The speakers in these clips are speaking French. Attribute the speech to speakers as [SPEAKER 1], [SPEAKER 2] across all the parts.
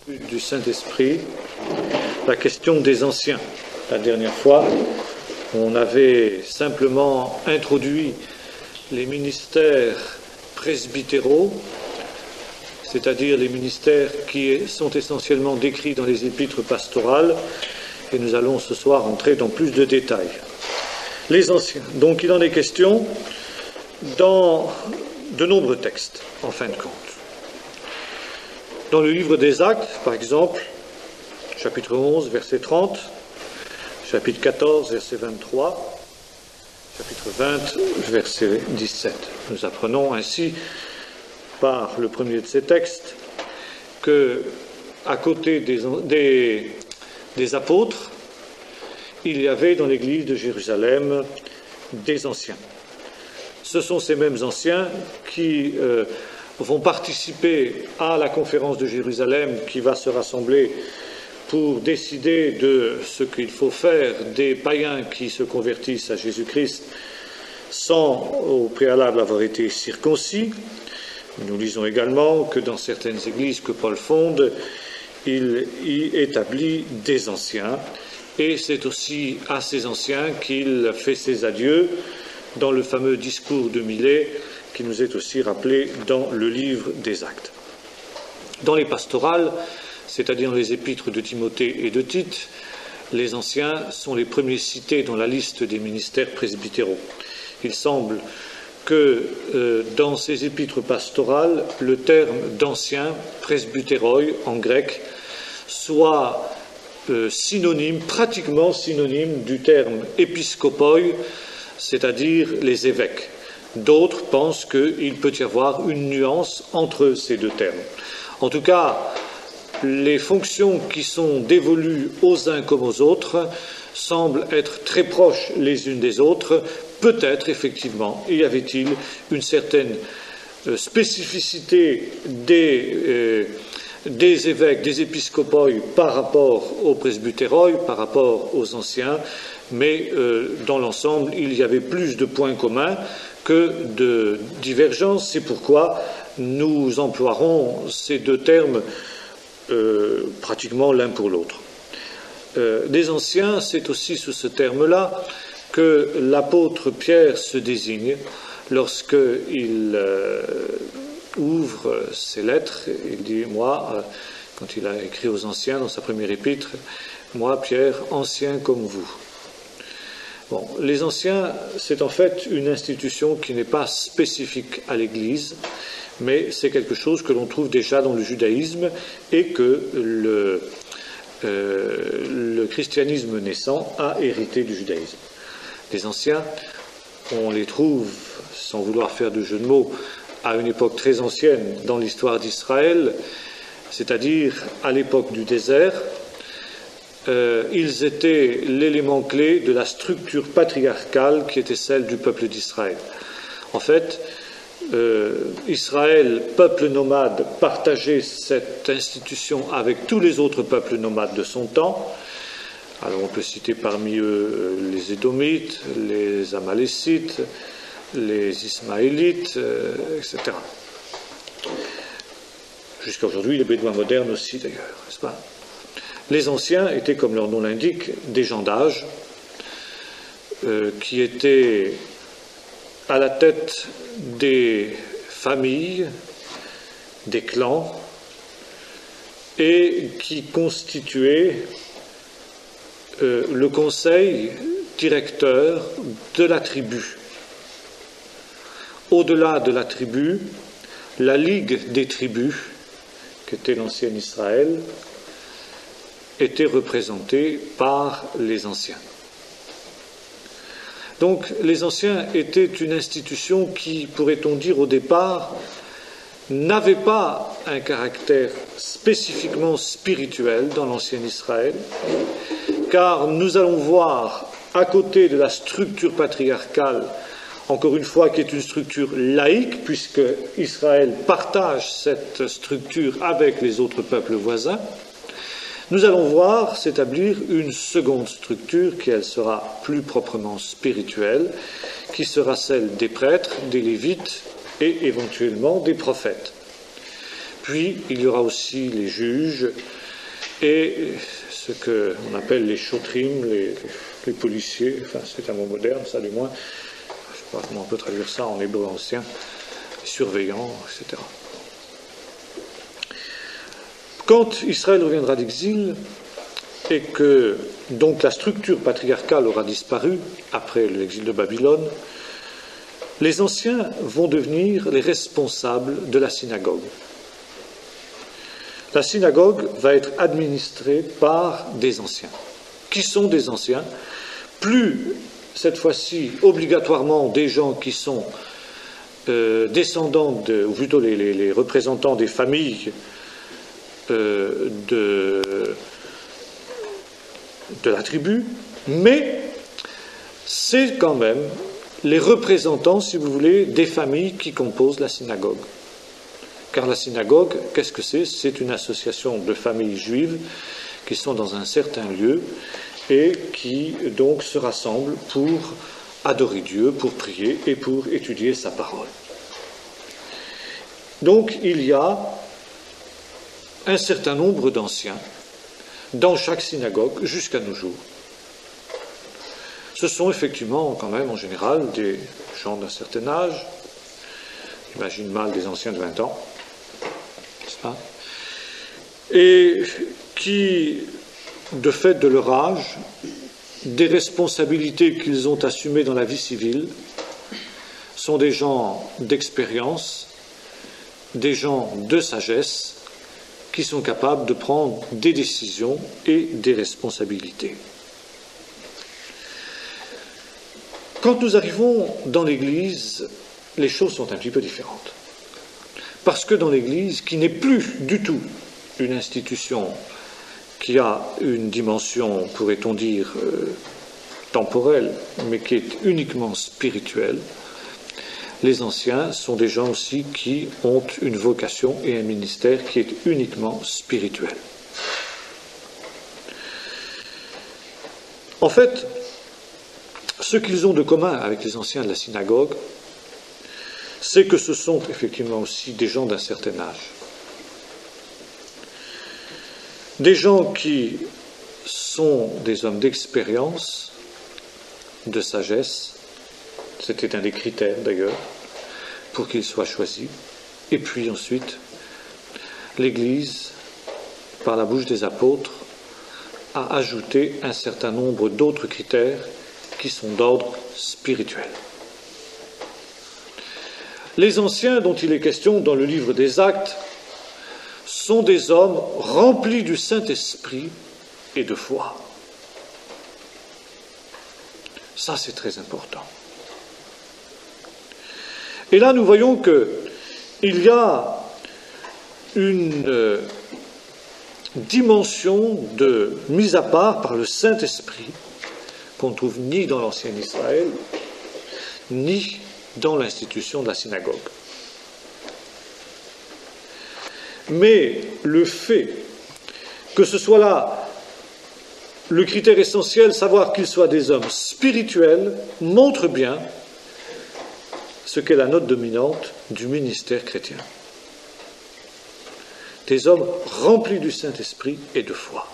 [SPEAKER 1] Du Saint-Esprit, la question des anciens. La dernière fois, on avait simplement introduit les ministères presbytéraux, c'est-à-dire les ministères qui sont essentiellement décrits dans les épîtres pastorales, et nous allons ce soir entrer dans plus de détails. Les anciens. Donc il en est question dans de nombreux textes, en fin de compte. Dans le livre des Actes, par exemple, chapitre 11, verset 30, chapitre 14, verset 23, chapitre 20, verset 17. Nous apprenons ainsi, par le premier de ces textes, que, à côté des apôtres, il y avait dans l'église de Jérusalem des anciens. Ce sont ces mêmes anciens qui vont participer à la conférence de Jérusalem qui va se rassembler pour décider de ce qu'il faut faire des païens qui se convertissent à Jésus-Christ sans au préalable avoir été circoncis. Nous lisons également que dans certaines églises que Paul fonde, il y établit des anciens, et c'est aussi à ces anciens qu'il fait ses adieux dans le fameux discours de Milet, qui nous est aussi rappelé dans le livre des Actes. Dans les pastorales, c'est-à-dire dans les épîtres de Timothée et de Tite, les anciens sont les premiers cités dans la liste des ministères presbytéraux. Il semble que dans ces épîtres pastorales, le terme d'ancien, presbytéroi en grec, soit synonyme, pratiquement synonyme du terme épiscopoi, c'est-à-dire les évêques. D'autres pensent qu'il peut y avoir une nuance entre ces deux termes. En tout cas, les fonctions qui sont dévolues aux uns comme aux autres semblent être très proches les unes des autres. Peut-être, effectivement, y avait-il une certaine spécificité des évêques, des épiscopoi par rapport aux presbytéroi, par rapport aux anciens, mais dans l'ensemble, il y avait plus de points communs que de divergences. C'est pourquoi nous emploierons ces deux termes pratiquement l'un pour l'autre. Les anciens, c'est aussi sous ce terme-là que l'apôtre Pierre se désigne lorsqu'il ouvre ses lettres. Il dit, moi, quand il a écrit aux anciens dans sa première épître, moi, Pierre, ancien comme vous. Bon, les anciens, c'est en fait une institution qui n'est pas spécifique à l'Église, mais c'est quelque chose que l'on trouve déjà dans le judaïsme et que le christianisme naissant a hérité du judaïsme. Les anciens, on les trouve, sans vouloir faire de jeu de mots, à une époque très ancienne dans l'histoire d'Israël, c'est-à-dire à l'époque du désert. Ils étaient l'élément clé de la structure patriarcale qui était celle du peuple d'Israël. En fait, Israël, peuple nomade, partageait cette institution avec tous les autres peuples nomades de son temps. Alors on peut citer parmi eux les Édomites, les Amalécites, les Ismaélites, etc. Jusqu'à aujourd'hui, les Bédouins modernes aussi d'ailleurs, n'est-ce pas ? Les anciens étaient, comme leur nom l'indique, des gens d'âge qui étaient à la tête des familles, des clans, et qui constituaient le conseil directeur de la tribu. Au-delà de la tribu, la Ligue des tribus, qu'était l'ancien Israël, était représentée par les anciens. Donc les anciens étaient une institution qui, pourrait-on dire au départ, n'avait pas un caractère spécifiquement spirituel dans l'ancien Israël, car nous allons voir, à côté de la structure patriarcale, encore une fois, qui est une structure laïque, puisque Israël partage cette structure avec les autres peuples voisins, nous allons voir s'établir une seconde structure qui, elle, sera plus proprement spirituelle, qui sera celle des prêtres, des lévites et éventuellement des prophètes. Puis, il y aura aussi les juges et ce qu'on appelle les chotrim, les policiers, enfin c'est un mot moderne, ça du moins, je ne sais pas comment on peut traduire ça en hébreu ancien, les surveillants, etc. Quand Israël reviendra d'exil et que donc la structure patriarcale aura disparu après l'exil de Babylone, les anciens vont devenir les responsables de la synagogue. La synagogue va être administrée par des anciens. Qui sont des anciens? Plus, cette fois-ci, obligatoirement des gens qui sont descendants, ou plutôt les représentants des familles de la tribu, mais c'est quand même les représentants, si vous voulez, des familles qui composent la synagogue. Car la synagogue, qu'est-ce que c'est? C'est une association de familles juives qui sont dans un certain lieu et qui donc se rassemblent pour adorer Dieu, pour prier et pour étudier sa parole. Donc il y a un certain nombre d'anciens dans chaque synagogue jusqu'à nos jours. Ce sont effectivement quand même en général des gens d'un certain âge, j'imagine mal des anciens de 20 ans, n'est-ce pas, et qui, de fait de leur âge, des responsabilités qu'ils ont assumées dans la vie civile, sont des gens d'expérience, des gens de sagesse, qui sont capables de prendre des décisions et des responsabilités. Quand nous arrivons dans l'Église, les choses sont un petit peu différentes. Parce que dans l'Église, qui n'est plus du tout une institution qui a une dimension, pourrait-on dire, temporelle, mais qui est uniquement spirituelle, les anciens sont des gens aussi qui ont une vocation et un ministère qui est uniquement spirituel. En fait, ce qu'ils ont de commun avec les anciens de la synagogue, c'est que ce sont effectivement aussi des gens d'un certain âge. Des gens qui sont des hommes d'expérience, de sagesse, c'était un des critères d'ailleurs, pour qu'ils soient choisis. Et puis ensuite, l'Église, par la bouche des apôtres, a ajouté un certain nombre d'autres critères qui sont d'ordre spirituel. Les anciens dont il est question dans le livre des Actes sont des hommes remplis du Saint-Esprit et de foi. Ça, c'est très important. Et là, nous voyons qu'il y a une dimension de mise à part par le Saint-Esprit qu'on ne trouve ni dans l'ancien Israël, ni dans l'institution de la synagogue. Mais le fait que ce soit là le critère essentiel, savoir qu'ils soient des hommes spirituels, montre bien ce qu'est la note dominante du ministère chrétien. Des hommes remplis du Saint-Esprit et de foi.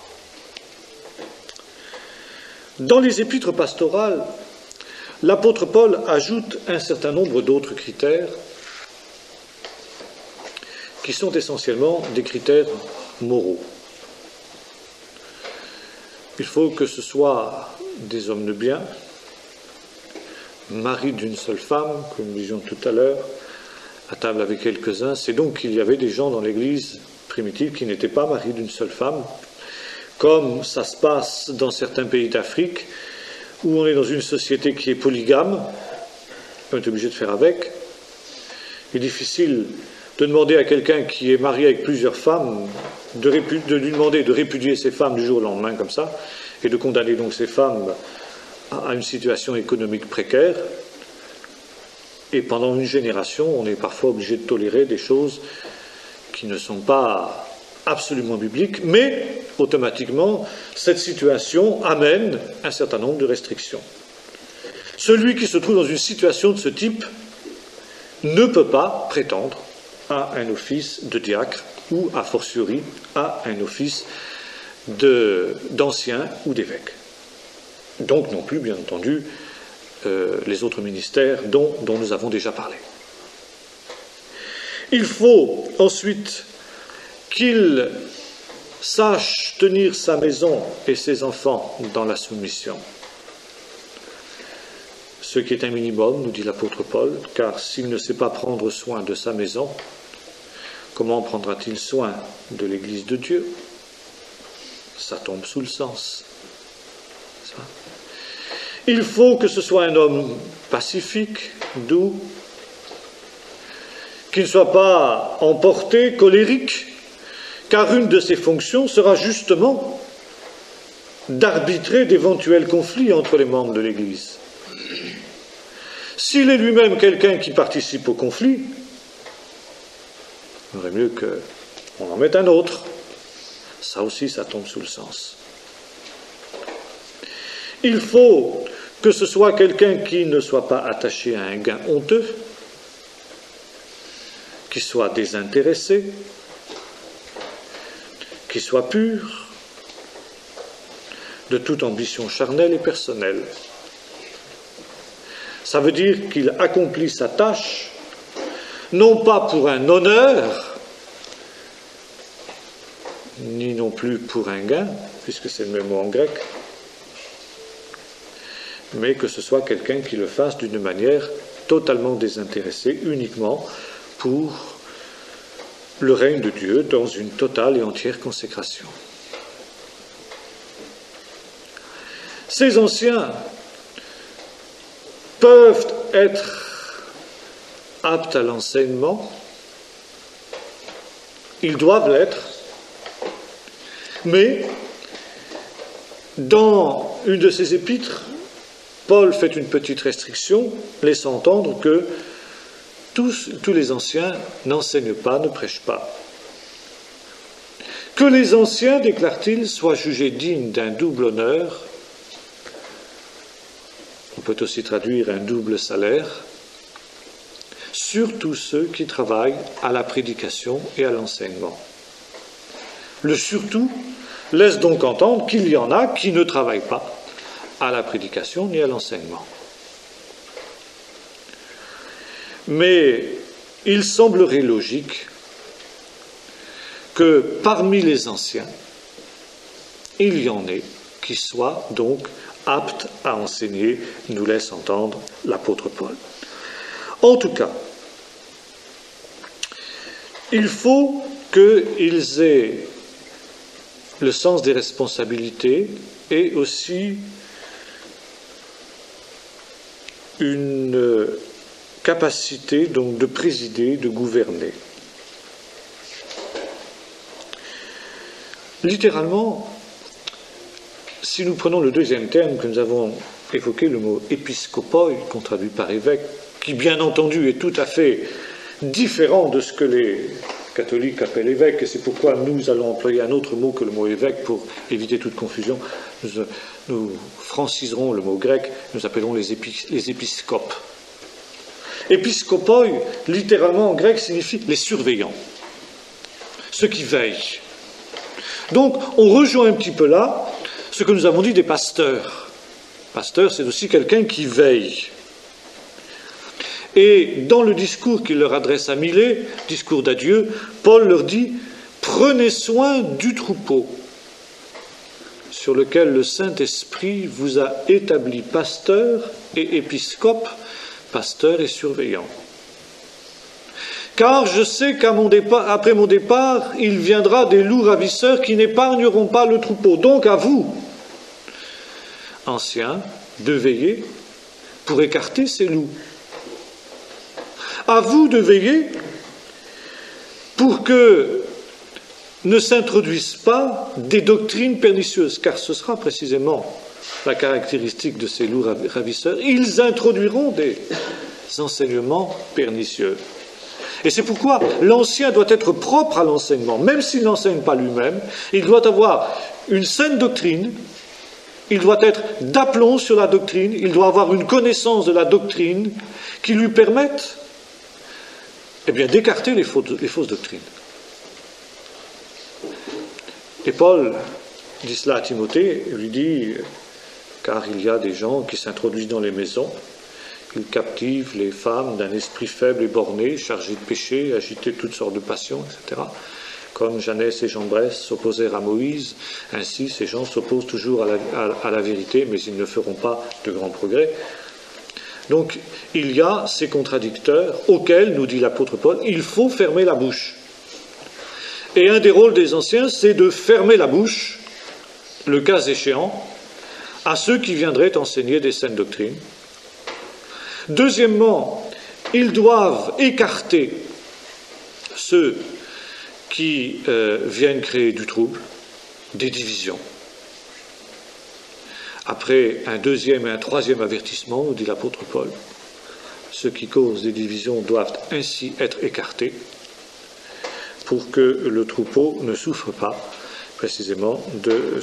[SPEAKER 1] Dans les épîtres pastorales, l'apôtre Paul ajoute un certain nombre d'autres critères qui sont essentiellement des critères moraux. Il faut que ce soit des hommes de bien, mari d'une seule femme, comme nous disions tout à l'heure, à table avec quelques-uns. C'est donc qu'il y avait des gens dans l'Église primitive qui n'étaient pas mariés d'une seule femme, comme ça se passe dans certains pays d'Afrique, où on est dans une société qui est polygame, on est obligé de faire avec. Il est difficile de demander à quelqu'un qui est marié avec plusieurs femmes, de lui demander de répudier ses femmes du jour au lendemain comme ça, et de condamner donc ces femmes à une situation économique précaire. Et pendant une génération, on est parfois obligé de tolérer des choses qui ne sont pas absolument bibliques, mais automatiquement, cette situation amène un certain nombre de restrictions. Celui qui se trouve dans une situation de ce type ne peut pas prétendre à un office de diacre ou, a fortiori, à un office d'ancien ou d'évêque. Donc non plus, bien entendu, les autres ministères dont nous avons déjà parlé. Il faut ensuite qu'il sache tenir sa maison et ses enfants dans la soumission. Ce qui est un minimum, nous dit l'apôtre Paul, car s'il ne sait pas prendre soin de sa maison, comment prendra-t-il soin de l'Église de Dieu? Ça tombe sous le sens. Ça. Il faut que ce soit un homme pacifique, doux, qui ne soit pas emporté, colérique, car une de ses fonctions sera justement d'arbitrer d'éventuels conflits entre les membres de l'Église. S'il est lui-même quelqu'un qui participe au conflit, il vaudrait mieux qu'on en mette un autre. Ça aussi, ça tombe sous le sens. Il faut que ce soit quelqu'un qui ne soit pas attaché à un gain honteux, qui soit désintéressé, qui soit pur, de toute ambition charnelle et personnelle. Ça veut dire qu'il accomplit sa tâche, non pas pour un honneur, ni non plus pour un gain, puisque c'est le même mot en grec, mais que ce soit quelqu'un qui le fasse d'une manière totalement désintéressée, uniquement pour le règne de Dieu dans une totale et entière consécration. Ces anciens peuvent être aptes à l'enseignement, ils doivent l'être, mais dans une de ses épîtres, Paul fait une petite restriction, laissant entendre que tous les anciens n'enseignent pas, ne prêchent pas. Que les anciens, déclare-t-il, soient jugés dignes d'un double honneur, on peut aussi traduire un double salaire, surtout ceux qui travaillent à la prédication et à l'enseignement. Le surtout laisse donc entendre qu'il y en a qui ne travaillent pas à la prédication ni à l'enseignement. Mais il semblerait logique que parmi les anciens, il y en ait qui soient donc aptes à enseigner, nous laisse entendre l'apôtre Paul. En tout cas, il faut qu'ils aient le sens des responsabilités et aussi une capacité donc de présider, de gouverner. Littéralement, si nous prenons le deuxième terme que nous avons évoqué, le mot épiscopoi, qu'on traduit par évêque, qui bien entendu est tout à fait différent de ce que les catholiques appellent évêque, et c'est pourquoi nous allons employer un autre mot que le mot évêque pour éviter toute confusion. Nous franciserons le mot grec, nous appellerons les épiscopes. Épiscopoi, littéralement en grec, signifie les surveillants, ceux qui veillent. Donc, on rejoint un petit peu là ce que nous avons dit des pasteurs. Pasteur, c'est aussi quelqu'un qui veille. Et dans le discours qu'il leur adresse à Milet, discours d'adieu, Paul leur dit « Prenez soin du troupeau sur lequel le Saint-Esprit vous a établi pasteur et épiscope, pasteur et surveillant. Car je sais qu'après mon départ, il viendra des loups ravisseurs qui n'épargneront pas le troupeau. Donc à vous, anciens, de veiller pour écarter ces loups. À vous de veiller pour que ne s'introduisent pas des doctrines pernicieuses, car ce sera précisément la caractéristique de ces loups ravisseurs. Ils introduiront des enseignements pernicieux. Et c'est pourquoi l'ancien doit être propre à l'enseignement, même s'il n'enseigne pas lui-même, il doit avoir une saine doctrine, il doit être d'aplomb sur la doctrine, il doit avoir une connaissance de la doctrine qui lui permette d'écarter les fausses doctrines. Et Paul dit cela à Timothée, il lui dit, car il y a des gens qui s'introduisent dans les maisons, ils captivent les femmes d'un esprit faible et borné, chargé de péché, agité de toutes sortes de passions, etc. Comme Janès et Jambres s'opposèrent à Moïse, ainsi ces gens s'opposent toujours à la vérité, mais ils ne feront pas de grands progrès. Donc il y a ces contradicteurs auxquels, nous dit l'apôtre Paul, il faut fermer la bouche. Et un des rôles des anciens, c'est de fermer la bouche, le cas échéant, à ceux qui viendraient enseigner des saines doctrines. Deuxièmement, ils doivent écarter ceux qui viennent créer du trouble, des divisions. Après un deuxième et un troisième avertissement, nous dit l'apôtre Paul, ceux qui causent des divisions doivent ainsi être écartés pour que le troupeau ne souffre pas précisément de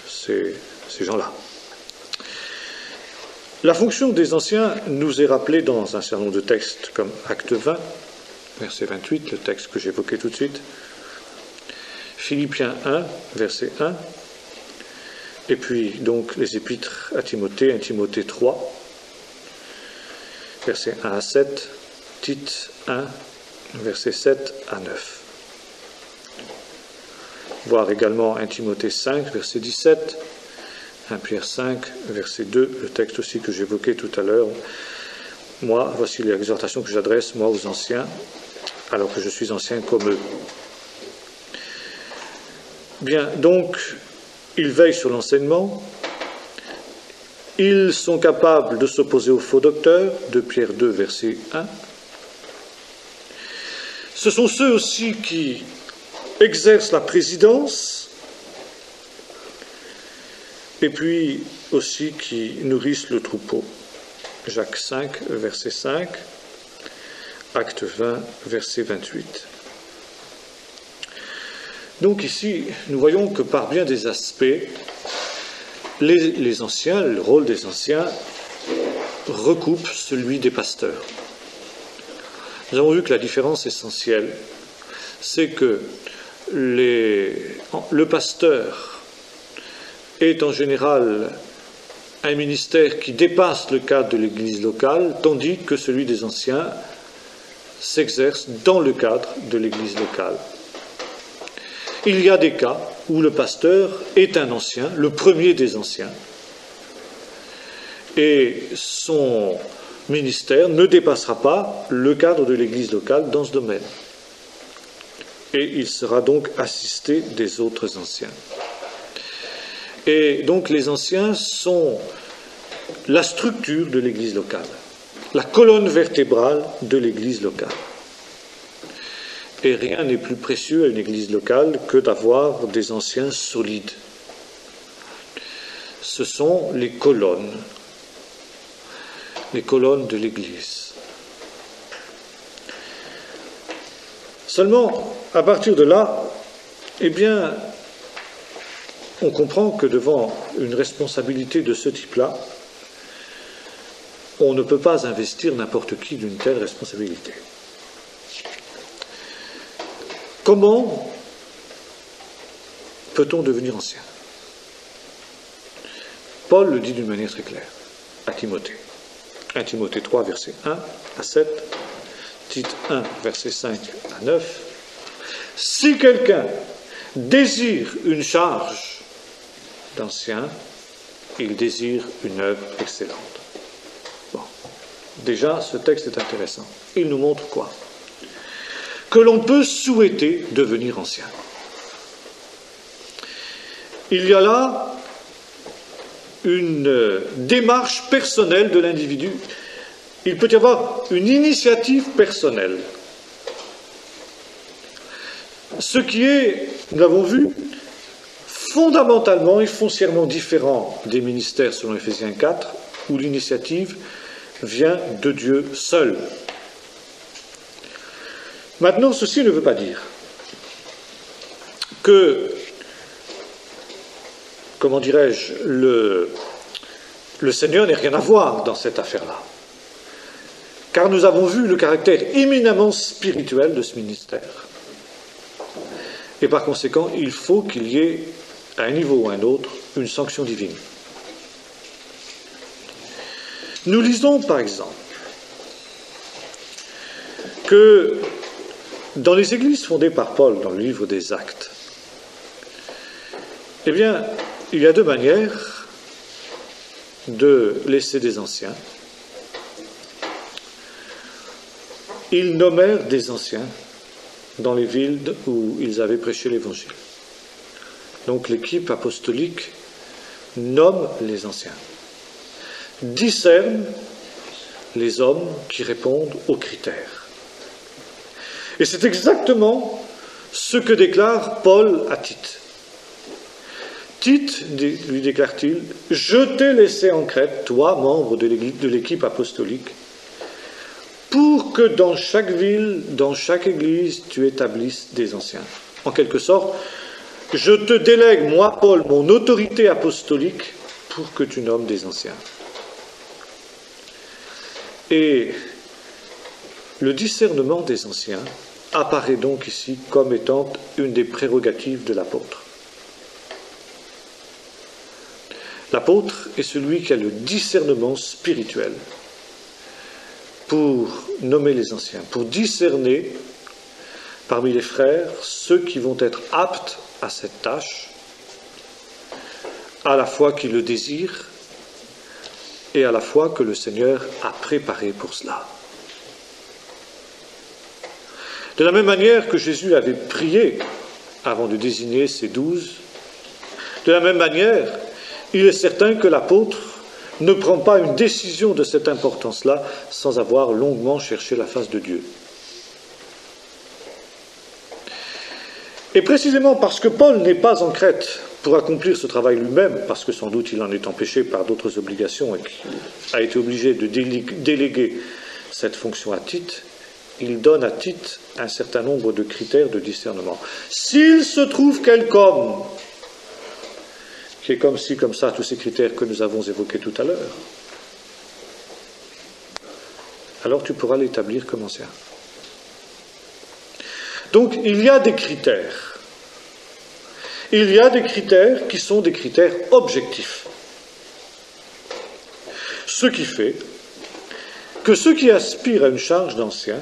[SPEAKER 1] ces gens-là. La fonction des anciens nous est rappelée dans un certain nombre de textes comme Acte 20, verset 28, le texte que j'évoquais tout de suite, Philippiens 1, verset 1, et puis donc les épîtres à Timothée, 1 Timothée 3, versets 1 à 7, Tite 1, versets 7 à 9. Voir également 1 Timothée 5, verset 17, 1 Pierre 5, verset 2, le texte aussi que j'évoquais tout à l'heure. Moi, voici l'exhortation que j'adresse, moi, aux anciens, alors que je suis ancien comme eux. Bien, donc, ils veillent sur l'enseignement, ils sont capables de s'opposer aux faux docteurs, 2 Pierre 2, verset 1. Ce sont ceux aussi qui exercent la présidence, et puis aussi qui nourrissent le troupeau. Jacques 5, verset 5, Acte 20, verset 28. Donc ici, nous voyons que par bien des aspects, les anciens, le rôle des anciens, recoupe celui des pasteurs. Nous avons vu que la différence essentielle, c'est que le pasteur est en général un ministère qui dépasse le cadre de l'Église locale, tandis que celui des anciens s'exerce dans le cadre de l'Église locale. Il y a des cas où le pasteur est un ancien, le premier des anciens, et son ministère ne dépassera pas le cadre de l'Église locale dans ce domaine. Et il sera donc assisté des autres anciens. Et donc les anciens sont la structure de l'Église locale, la colonne vertébrale de l'Église locale. Et rien n'est plus précieux à une Église locale que d'avoir des anciens solides. Ce sont les colonnes de l'Église. Seulement, à partir de là, eh bien, on comprend que devant une responsabilité de ce type-là, on ne peut pas investir n'importe qui d'une telle responsabilité. Comment peut-on devenir ancien? Paul le dit d'une manière très claire à Timothée. 1 Timothée 3, verset 1 à 7, Tite 1, verset 5 à 9. Si quelqu'un désire une charge d'ancien, il désire une œuvre excellente. Bon. Déjà, ce texte est intéressant. Il nous montre quoi? Que l'on peut souhaiter devenir ancien. Il y a là une démarche personnelle de l'individu. Il peut y avoir une initiative personnelle. Ce qui est, nous l'avons vu, fondamentalement et foncièrement différent des ministères selon Éphésiens 4, où l'initiative vient de Dieu seul. Maintenant, ceci ne veut pas dire que, comment dirais-je, le Seigneur n'ait rien à voir dans cette affaire-là. Car nous avons vu le caractère éminemment spirituel de ce ministère. Et par conséquent, il faut qu'il y ait, à un niveau ou à un autre, une sanction divine. Nous lisons, par exemple, que dans les églises fondées par Paul, dans le livre des Actes, eh bien, il y a deux manières de laisser des anciens. Ils nommèrent des anciens dans les villes où ils avaient prêché l'Évangile. Donc l'équipe apostolique nomme les anciens, discerne les hommes qui répondent aux critères. Et c'est exactement ce que déclare Paul à Tite. Tite, lui déclare-t-il, « Je t'ai laissé en Crète, toi, membre de l'équipe apostolique, pour que dans chaque ville, dans chaque église, tu établisses des anciens. » En quelque sorte, je te délègue, moi, Paul, mon autorité apostolique, pour que tu nommes des anciens. Et le discernement des anciens apparaît donc ici comme étant une des prérogatives de l'apôtre. L'apôtre est celui qui a le discernement spirituel pour nommer les anciens, pour discerner parmi les frères ceux qui vont être aptes à cette tâche, à la fois qui le désirent et à la fois que le Seigneur a préparé pour cela. De la même manière que Jésus avait prié avant de désigner ses 12, de la même manière, il est certain que l'apôtre ne prend pas une décision de cette importance-là sans avoir longuement cherché la face de Dieu. Et précisément parce que Paul n'est pas en Crète pour accomplir ce travail lui-même, parce que sans doute il en est empêché par d'autres obligations et qu'il a été obligé de déléguer cette fonction à Tite, il donne à Tite un certain nombre de critères de discernement. S'il se trouve quelque homme qui est comme ci, comme ça, tous ces critères que nous avons évoqués tout à l'heure, alors tu pourras l'établir comme ancien. Donc il y a des critères. Il y a des critères qui sont des critères objectifs. Ce qui fait que ceux qui aspirent à une charge d'ancien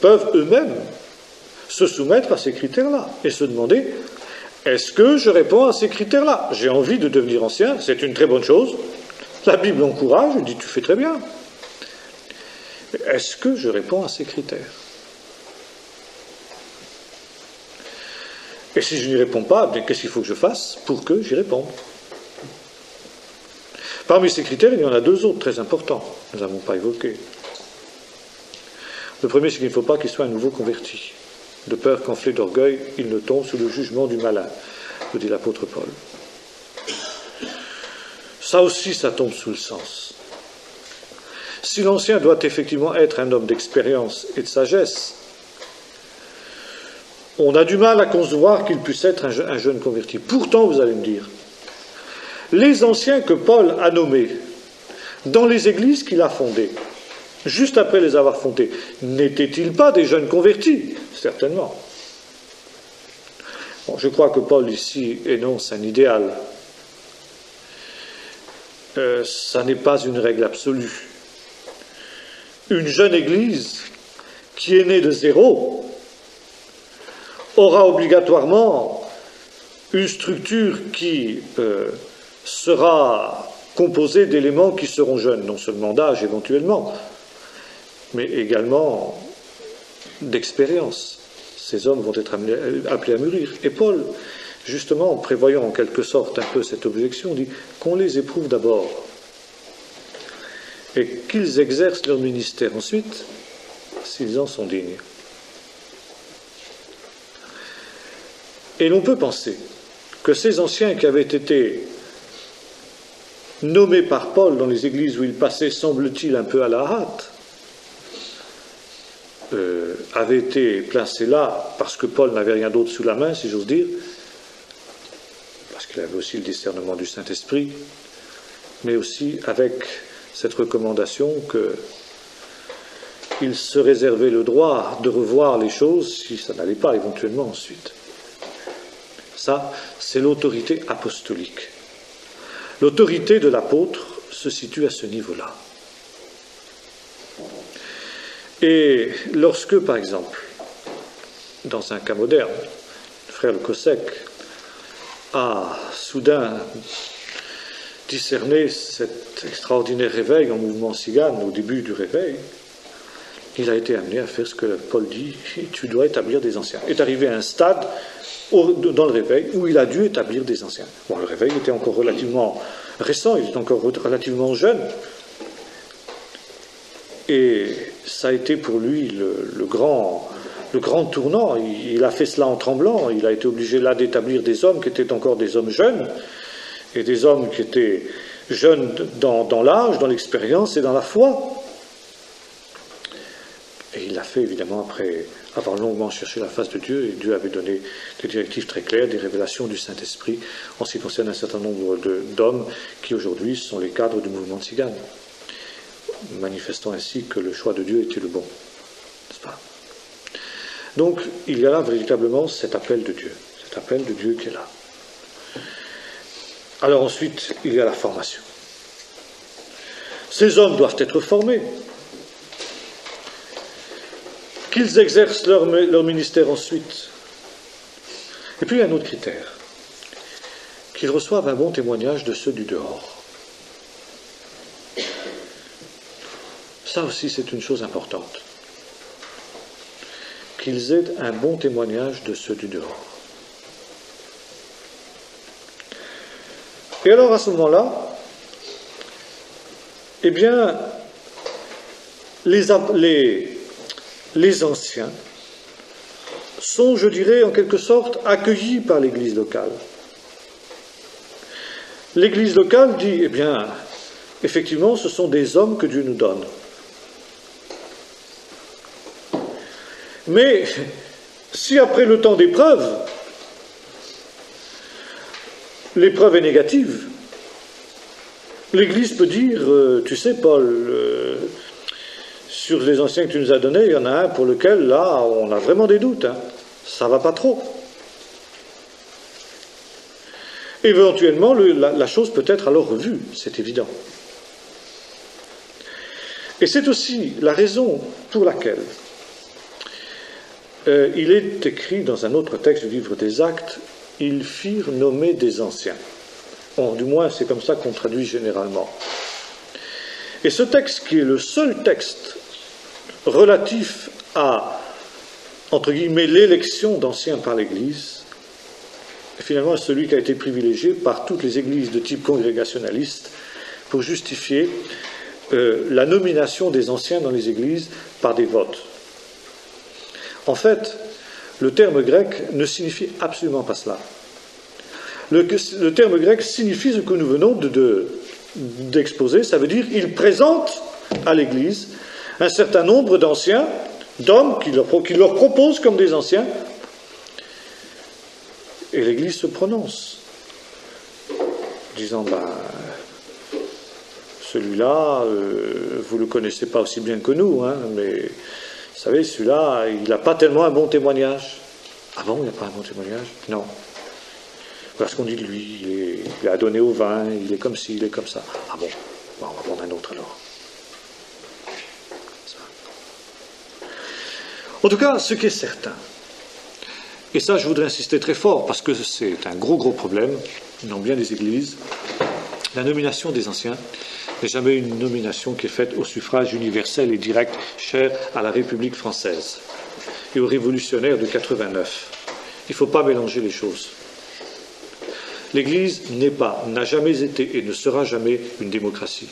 [SPEAKER 1] peuvent eux-mêmes se soumettre à ces critères-là et se demander: est-ce que je réponds à ces critères-là? J'ai envie de devenir ancien, c'est une très bonne chose. La Bible encourage, elle dit tu fais très bien. Est-ce que je réponds à ces critères? Et si je n'y réponds pas, bien qu'est-ce qu'il faut que je fasse pour que j'y réponde? Parmi ces critères, il y en a deux autres très importants, nous n'avons pas évoqué. Le premier, c'est qu'il ne faut pas qu'il soit un nouveau converti, de peur qu'enflé d'orgueil, il ne tombe sous le jugement du malin, nous dit l'apôtre Paul. Ça aussi, ça tombe sous le sens. Si l'ancien doit effectivement être un homme d'expérience et de sagesse, on a du mal à concevoir qu'il puisse être un jeune converti. Pourtant, vous allez me dire, les anciens que Paul a nommés dans les églises qu'il a fondées, juste après les avoir fondées, n'étaient-ils pas des jeunes convertis? Certainement. Bon, je crois que Paul ici énonce un idéal. Ça n'est pas une règle absolue. Une jeune église qui est née de zéro aura obligatoirement une structure qui sera composée d'éléments qui seront jeunes, non seulement d'âge éventuellement, mais également d'expérience. Ces hommes vont être appelés à mûrir. Et Paul, justement, en prévoyant en quelque sorte un peu cette objection, dit qu'on les éprouve d'abord et qu'ils exercent leur ministère ensuite s'ils en sont dignes. Et l'on peut penser que ces anciens qui avaient été nommés par Paul dans les églises où il passait, semble-t-il, un peu à la hâte, avaient été placés là parce que Paul n'avait rien d'autre sous la main, si j'ose dire, parce qu'il avait aussi le discernement du Saint-Esprit, mais aussi avec cette recommandation qu'il se réservait le droit de revoir les choses si ça n'allait pas éventuellement ensuite. Ça, c'est l'autorité apostolique. L'autorité de l'apôtre se situe à ce niveau-là. Et lorsque, par exemple, dans un cas moderne, le frère Le Cossec a soudain discerné cet extraordinaire réveil en mouvement cigane au début du réveil, il a été amené à faire ce que Paul dit, tu dois établir des anciens. Il est arrivé à un stade dans le réveil où il a dû établir des anciens. Bon, le réveil était encore relativement récent, il était encore relativement jeune. Et ça a été pour lui le grand tournant. Il a fait cela en tremblant. Il a été obligé là d'établir des hommes qui étaient encore des hommes jeunes, et des hommes qui étaient jeunes dans l'âge, dans l'expérience et dans la foi. Et il l'a fait évidemment après avoir longuement cherché la face de Dieu, et Dieu avait donné des directives très claires, des révélations du Saint-Esprit en ce qui concerne un certain nombre d'hommes qui aujourd'hui sont les cadres du mouvement tzigane, manifestant ainsi que le choix de Dieu était le bon, n'est-ce pas? Donc il y a là véritablement cet appel de Dieu qui est là. Alors ensuite, il y a la formation. Ces hommes doivent être formés, qu'ils exercent leur ministère ensuite. Et puis il y a un autre critère, qu'ils reçoivent un bon témoignage de ceux du dehors. Ça aussi, c'est une chose importante. Qu'ils aient un bon témoignage de ceux du dehors. Et alors, à ce moment-là, eh bien, les anciens sont, je dirais, en quelque sorte, accueillis par l'Église locale. L'Église locale dit, eh bien, effectivement, ce sont des hommes que Dieu nous donne. Mais si après le temps d'épreuve, l'épreuve est négative, l'Église peut dire, tu sais Paul, sur les anciens que tu nous as donnés, il y en a un pour lequel, là, on a vraiment des doutes, hein, ça ne va pas trop. Éventuellement, la chose peut être alors revue, c'est évident. Et c'est aussi la raison pour laquelle il est écrit dans un autre texte du livre des Actes, ils firent nommer des anciens. Bon, du moins, c'est comme ça qu'on traduit généralement. Et ce texte, qui est le seul texte relatif à, entre guillemets, l'élection d'anciens par l'Église, est finalement celui qui a été privilégié par toutes les églises de type congrégationaliste pour justifier la nomination des anciens dans les églises par des votes. En fait, le terme grec ne signifie absolument pas cela. Le terme grec signifie ce que nous venons d'exposer, ça veut dire il présente à l'Église un certain nombre d'anciens, d'hommes qu'il leur propose comme des anciens, et l'Église se prononce, disant, celui-là, vous ne le connaissez pas aussi bien que nous, hein, mais vous savez, celui-là, il n'a pas tellement un bon témoignage. Ah bon, il n'a pas un bon témoignage? Non. Parce qu'on dit de lui, il a donné au vin, il est comme ci, il est comme ça. Ah bon, on va prendre un autre alors. En tout cas, ce qui est certain, et ça je voudrais insister très fort, parce que c'est un gros problème dans bien des églises, la nomination des anciens n'est jamais une nomination qui est faite au suffrage universel et direct, cher à la République française et aux révolutionnaires de 89. Il ne faut pas mélanger les choses. L'Église n'a jamais été et ne sera jamais une démocratie.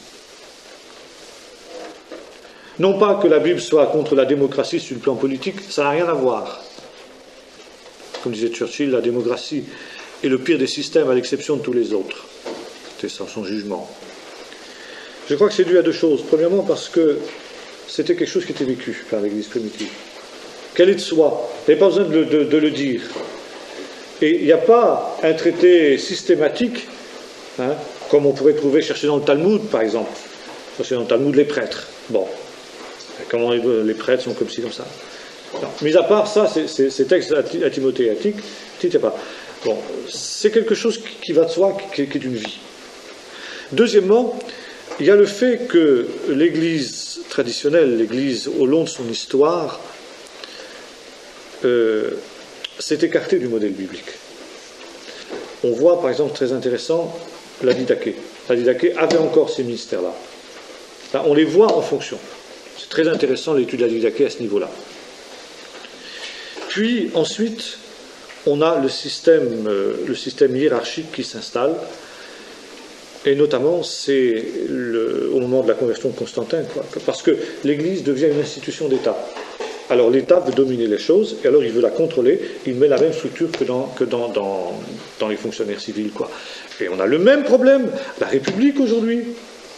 [SPEAKER 1] Non pas que la Bible soit contre la démocratie sur le plan politique, ça n'a rien à voir. Comme disait Churchill, la démocratie est le pire des systèmes à l'exception de tous les autres. C'était son jugement. Je crois que c'est dû à deux choses. Premièrement, parce que c'était quelque chose qui était vécu par l'Église primitive. Qu'elle est de soi. Il n'y avait pas besoin de le dire. Et il n'y a pas un traité systématique, hein, comme on pourrait chercher dans le Talmud, par exemple. Chercher dans le Talmud les prêtres. Bon. Comment les prêtres sont comme ci, comme ça. Non. Mis à part ça, ces textes antimothéatiques, il n'y a pas. Bon, c'est quelque chose qui va de soi, qui est une vie. Deuxièmement, il y a le fait que l'Église traditionnelle, l'Église au long de son histoire, s'est écartée du modèle biblique. On voit par exemple, très intéressant, la Didaché. La Didaché avait encore ces ministères-là. Là, on les voit en fonction. C'est très intéressant l'étude de la Didaché à ce niveau-là. Puis ensuite, on a le système hiérarchique qui s'installe, et notamment c'est au moment de la conversion de Constantin, parce que l'Église devient une institution d'État. Alors l'État veut dominer les choses, et alors il veut la contrôler, il met la même structure que dans les fonctionnaires civils, quoi. Et on a le même problème, la République aujourd'hui.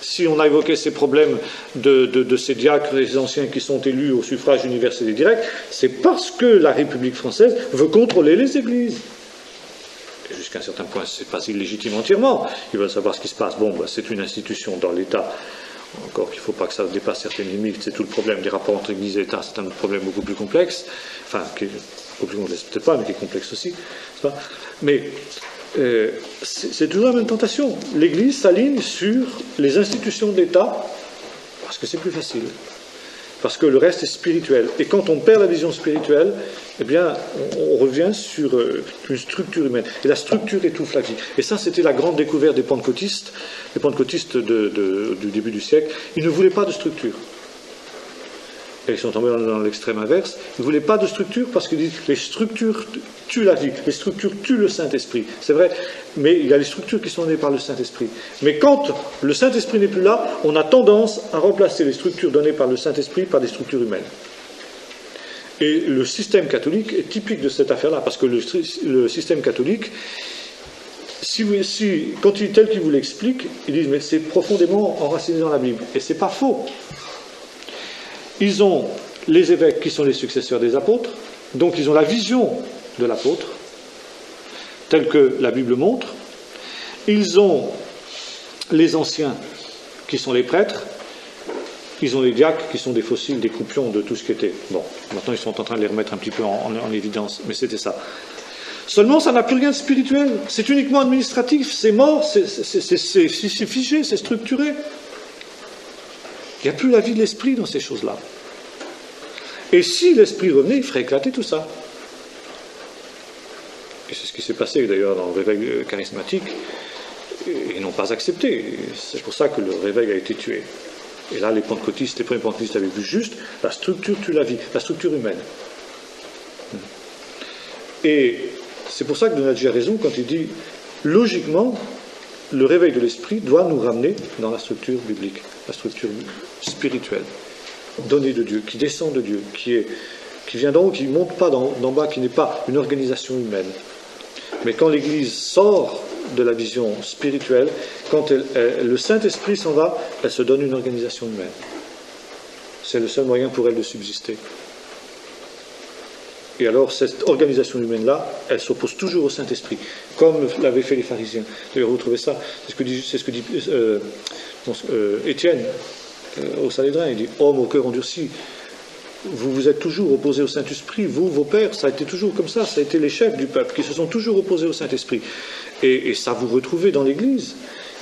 [SPEAKER 1] Si on a évoqué ces problèmes de ces diacres et ces anciens qui sont élus au suffrage universel et direct, c'est parce que la République française veut contrôler les églises. Et jusqu'à un certain point, c'est pas illégitime entièrement. Ils veulent savoir ce qui se passe. Bon, c'est une institution dans l'État. Encore qu'il ne faut pas que ça dépasse certaines limites. C'est tout le problème des rapports entre Église et État. C'est un problème beaucoup plus complexe. Enfin, qui est beaucoup plus complexe peut-être pas, mais qui est complexe aussi. Pas mais c'est toujours la même tentation. L'Église s'aligne sur les institutions d'État parce que c'est plus facile. Parce que le reste est spirituel. Et quand on perd la vision spirituelle, eh bien, on revient sur une structure humaine. Et la structure étouffe la vie. Et ça, c'était la grande découverte des pentecôtistes. Les pentecôtistes du début du siècle, ils ne voulaient pas de structure. Et ils sont tombés dans l'extrême inverse. Ils ne voulaient pas de structure parce qu'ils disent les structures tuent la vie, les structures tuent le Saint-Esprit. C'est vrai, mais il y a les structures qui sont données par le Saint-Esprit. Mais quand le Saint-Esprit n'est plus là, on a tendance à remplacer les structures données par le Saint-Esprit par des structures humaines. Et le système catholique est typique de cette affaire-là, parce que le système catholique, quand tel qu'il vous l'explique, ils disent mais c'est profondément enraciné dans la Bible. Et c'est pas faux. Ils ont les évêques qui sont les successeurs des apôtres, donc ils ont la vision de l'apôtre, telle que la Bible montre. Ils ont les anciens qui sont les prêtres, ils ont les diacres qui sont des fossiles, des croupions de tout ce qui était. Bon, maintenant ils sont en train de les remettre un petit peu en évidence, mais c'était ça. Seulement, ça n'a plus rien de spirituel, c'est uniquement administratif, c'est mort, c'est figé, c'est structuré. Il n'y a plus la vie de l'esprit dans ces choses-là. Et si l'esprit revenait, il ferait éclater tout ça. Et c'est ce qui s'est passé d'ailleurs dans le réveil charismatique. Ils n'ont pas accepté. C'est pour ça que le réveil a été tué. Et là, les premiers pentecôtistes avaient vu juste la structure tue la vie, la structure humaine. Et c'est pour ça que Donati a raison quand il dit, logiquement, le réveil de l'esprit doit nous ramener dans la structure biblique, la structure spirituelle, donnée de Dieu, qui descend de Dieu, qui vient d'en haut, qui ne monte pas d'en bas, qui n'est pas une organisation humaine. Mais quand l'Église sort de la vision spirituelle, quand le Saint-Esprit s'en va, elle se donne une organisation humaine. C'est le seul moyen pour elle de subsister. Et alors, cette organisation humaine-là, elle s'oppose toujours au Saint-Esprit, comme l'avaient fait les pharisiens. D'ailleurs, vous trouvez ça, c'est ce que dit Étienne au Sanhédrin. Il dit, homme au cœur endurci, vous vous êtes toujours opposés au Saint-Esprit, vous, vos pères, ça a été toujours comme ça a été les chefs du peuple qui se sont toujours opposés au Saint-Esprit. Et ça vous retrouvez dans l'Église.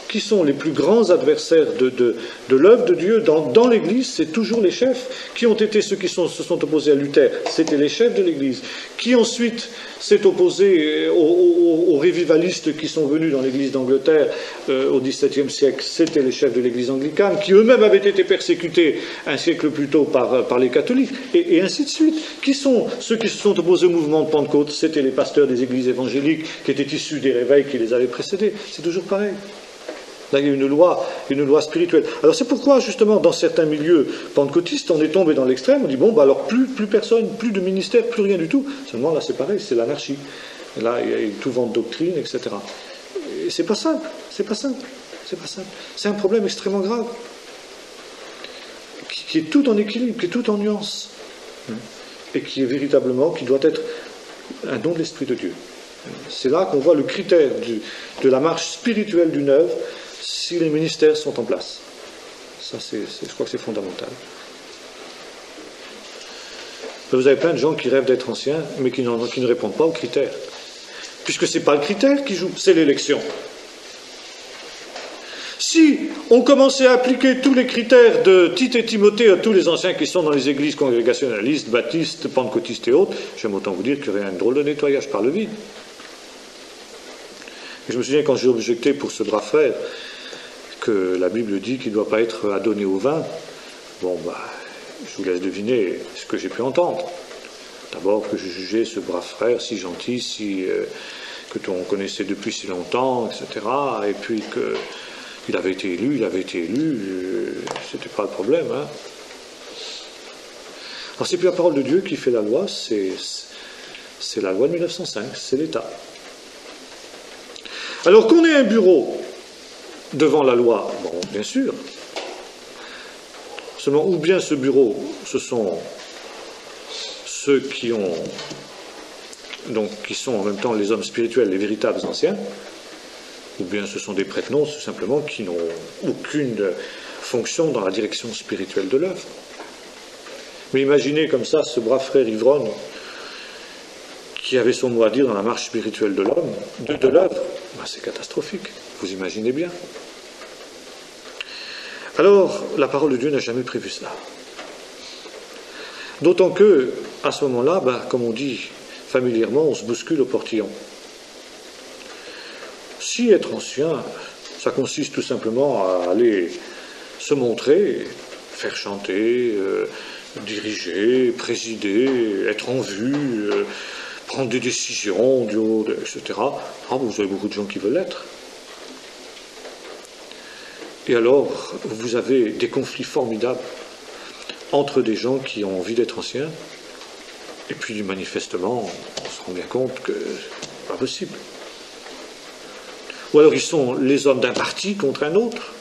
[SPEAKER 1] Qui sont les plus grands adversaires de l'œuvre de Dieu dans l'Église, c'est toujours les chefs. Qui ont été ceux qui se sont opposés à Luther? C'était les chefs de l'Église. Qui ensuite s'est opposé aux révivalistes qui sont venus dans l'Église d'Angleterre au XVIIe siècle? C'était les chefs de l'Église anglicane, qui eux-mêmes avaient été persécutés un siècle plus tôt par les catholiques, et ainsi de suite. Qui sont ceux qui se sont opposés au mouvement de Pentecôte? C'était les pasteurs des églises évangéliques qui étaient issus des réveils qui les avaient précédés. C'est toujours pareil. Là, il y a une loi spirituelle. Alors c'est pourquoi, justement, dans certains milieux pentecôtistes, on est tombé dans l'extrême, on dit, bon, bah alors plus personne, plus de ministère, plus rien du tout. Seulement, là, c'est pareil, c'est l'anarchie. Et là, il y a tout vent de doctrine, etc. Et c'est pas simple, c'est pas simple. C'est un problème extrêmement grave, qui est tout en équilibre, qui est tout en nuance, et qui est véritablement, qui doit être un don de l'Esprit de Dieu. C'est là qu'on voit le critère de la marche spirituelle d'une œuvre, si les ministères sont en place. Ça, je crois que c'est fondamental. Vous avez plein de gens qui rêvent d'être anciens, mais qui ne répondent pas aux critères. puisque ce n'est pas le critère qui joue, c'est l'élection. Si on commençait à appliquer tous les critères de Tite et Timothée à tous les anciens qui sont dans les églises congrégationalistes, baptistes, pentecôtistes et autres, j'aime autant vous dire qu'il y aurait un drôle de nettoyage par le vide. Et je me souviens quand j'ai objecté pour ce brave frère que la Bible dit qu'il ne doit pas être adonné au vin, bon, je vous laisse deviner ce que j'ai pu entendre. D'abord que je jugeais ce brave frère si gentil, que on connaissait depuis si longtemps, etc. Et puis qu'il avait été élu, c'était pas le problème. Hein. Alors c'est plus la parole de Dieu qui fait la loi, c'est la loi de 1905, c'est l'État. Alors qu'on ait un bureau devant la loi, bon, bien sûr. Seulement, ou bien ce bureau, ce sont ceux qui sont en même temps les hommes spirituels, les véritables anciens, ou bien ce sont des prête-noms, tout simplement, qui n'ont aucune fonction dans la direction spirituelle de l'œuvre. Mais imaginez comme ça ce brave frère ivrogne qui avait son mot à dire dans la marche spirituelle de l'homme, de l'œuvre, c'est catastrophique, vous imaginez bien. Alors, la parole de Dieu n'a jamais prévu cela. D'autant que, à ce moment-là, comme on dit familièrement, on se bouscule au portillon. Si être ancien, ça consiste tout simplement à aller se montrer, faire chanter, diriger, présider, être en vue, prendre des décisions, etc. Vous avez beaucoup de gens qui veulent l'être. Et alors, vous avez des conflits formidables entre des gens qui ont envie d'être anciens, et puis manifestement, on se rend bien compte que c'est pas possible. Ou alors ils sont les hommes d'un parti contre un autre.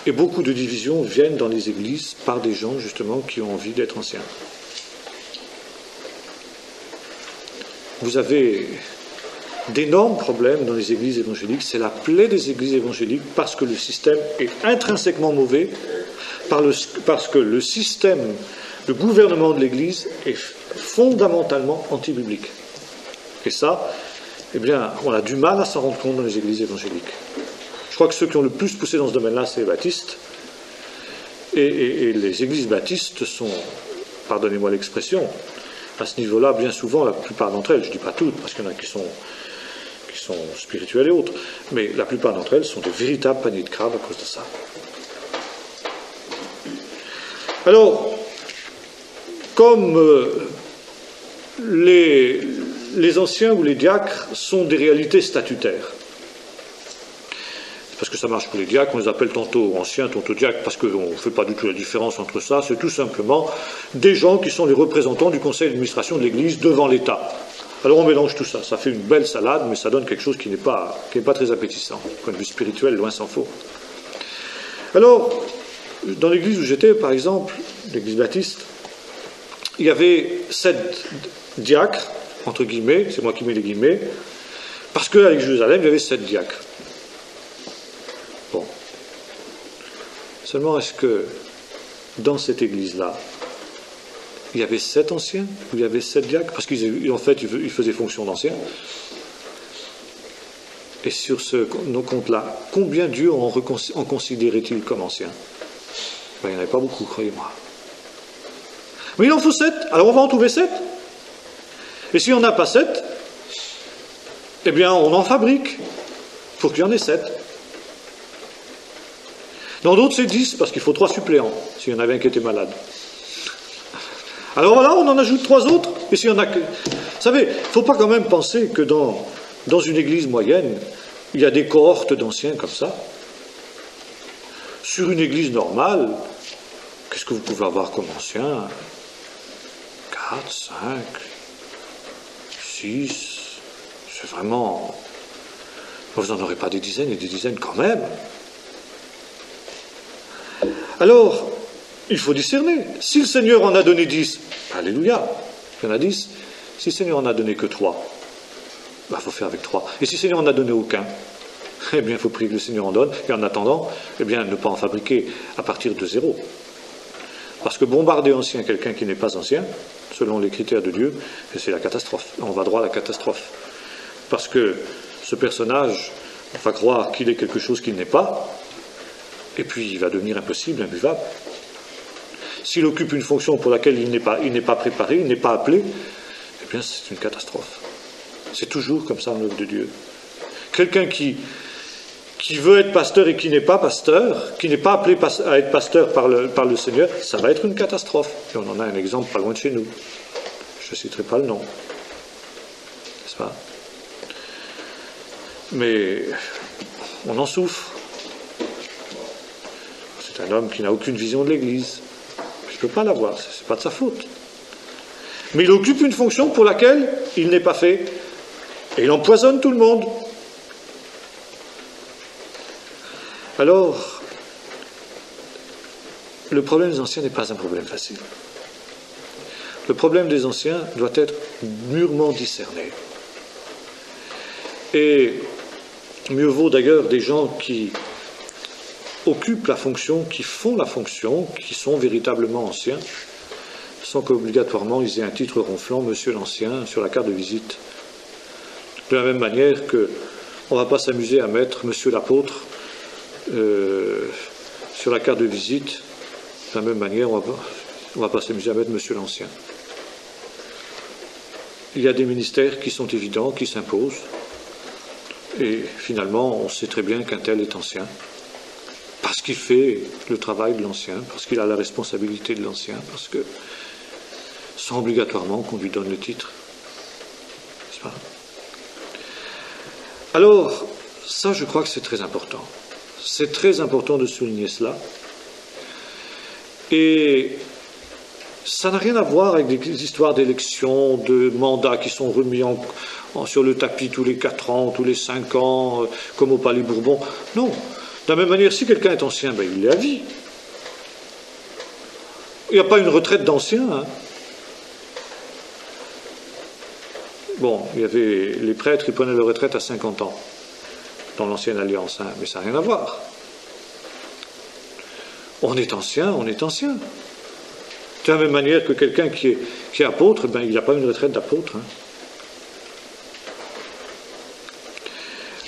[SPEAKER 1] Et beaucoup de divisions viennent dans les églises par des gens justement qui ont envie d'être anciens. Vous avez d'énormes problèmes dans les églises évangéliques, c'est la plaie des églises évangéliques parce que le système est intrinsèquement mauvais, parce que le système, le gouvernement de l'église est fondamentalement anti-biblique. Et ça, on a du mal à s'en rendre compte dans les églises évangéliques. Je crois que ceux qui ont le plus poussé dans ce domaine-là, c'est les baptistes. Et les églises baptistes sont, pardonnez-moi l'expression, à ce niveau-là, bien souvent, la plupart d'entre elles, je ne dis pas toutes, parce qu'il y en a qui sont spirituelles et autres, mais la plupart d'entre elles sont des véritables paniers de crabes à cause de ça. Alors, comme les anciens ou les diacres sont des réalités statutaires, parce que ça marche pour les diacres, on les appelle tantôt anciens, tantôt diacres, parce qu'on ne fait pas du tout la différence entre ça, c'est tout simplement des gens qui sont les représentants du conseil d'administration de l'Église devant l'État. Alors on mélange tout ça, ça fait une belle salade, mais ça donne quelque chose qui n'est pas très appétissant, du point de vue spirituel, loin s'en faut. Alors, dans l'église où j'étais, par exemple, l'église baptiste, il y avait 7 diacres, entre guillemets, c'est moi qui mets les guillemets, parce qu'à Jérusalem, il y avait 7 diacres. Bon. Seulement, est-ce que dans cette église-là, il y avait 7 anciens, ou il y avait 7 diacres, parce qu'en fait, ils faisaient fonction d'anciens. Et sur ce compte-là, combien Dieu en considérait-il comme anciens? Il n'y en avait pas beaucoup, croyez-moi. Mais il en faut 7, alors on va en trouver 7. Et s'il n'y en a pas 7, eh bien on en fabrique pour qu'il y en ait 7. Dans d'autres c'est 10, parce qu'il faut 3 suppléants, s'il y en avait un qui était malade. Alors voilà, on en ajoute 3 autres, et s'il y en a que... Vous savez, il ne faut pas quand même penser que dans une église moyenne, il y a des cohortes d'anciens comme ça. Sur une église normale, qu'est-ce que vous pouvez avoir comme anciens? 4, 5, 6, c'est vraiment... Vous n'en aurez pas des dizaines et des dizaines quand même. Alors, il faut discerner. Si le Seigneur en a donné 10, alléluia, il y en a 10. Si le Seigneur en a donné que 3, il faut faire avec 3. Et si le Seigneur en a donné aucun, eh bien, il faut prier que le Seigneur en donne, et en attendant, eh bien, ne pas en fabriquer à partir de 0. Parce que bombarder ancien quelqu'un qui n'est pas ancien, selon les critères de Dieu, c'est la catastrophe. On va droit à la catastrophe. parce que ce personnage va croire qu'il est quelque chose qu'il n'est pas, et puis il va devenir impossible, imbuvable. S'il occupe une fonction pour laquelle il n'est pas préparé, il n'est pas appelé, eh bien c'est une catastrophe. C'est toujours comme ça en œuvre de Dieu. Quelqu'un qui veut être pasteur et qui n'est pas pasteur, qui n'est pas appelé à être pasteur par le Seigneur, ça va être une catastrophe. Et on en a un exemple pas loin de chez nous. Je ne citerai pas le nom. N'est-ce pas? Mais on en souffre. C'est un homme qui n'a aucune vision de l'Église. Je ne peux pas l'avoir, ce n'est pas de sa faute. Mais il occupe une fonction pour laquelle il n'est pas fait. Et il empoisonne tout le monde. Alors, le problème des anciens n'est pas un problème facile. Le problème des anciens doit être mûrement discerné. Et mieux vaut d'ailleurs des gens qui occupent la fonction, qui font la fonction, qui sont véritablement anciens, sans qu'obligatoirement ils aient un titre ronflant, Monsieur l'Ancien, sur la carte de visite. De la même manière qu'on ne va pas s'amuser à mettre Monsieur l'Apôtre sur la carte de visite, de la même manière on ne va pas s'amuser à mettre Monsieur l'Ancien. Il y a des ministères qui sont évidents, qui s'imposent, et finalement on sait très bien qu'un tel est ancien, parce qu'il fait le travail de l'ancien, parce qu'il a la responsabilité de l'ancien, parce que sans obligatoirement qu'on lui donne le titre. N'est-ce pas? Alors, ça je crois que c'est très important. C'est très important de souligner cela. Et ça n'a rien à voir avec des histoires d'élections, de mandats qui sont remis sur le tapis tous les 4 ans, tous les 5 ans, comme au Palais Bourbon. Non. De la même manière, si quelqu'un est ancien, ben, il est à vie. Il n'y a pas une retraite d'ancien. Hein. Bon, il y avait les prêtres, ils prenaient leur retraite à 50 ans. Dans l'ancienne alliance, hein, mais ça n'a rien à voir. On est ancien, on est ancien. De la même manière que quelqu'un qui est apôtre, ben, il n'a pas une retraite d'apôtre. Hein.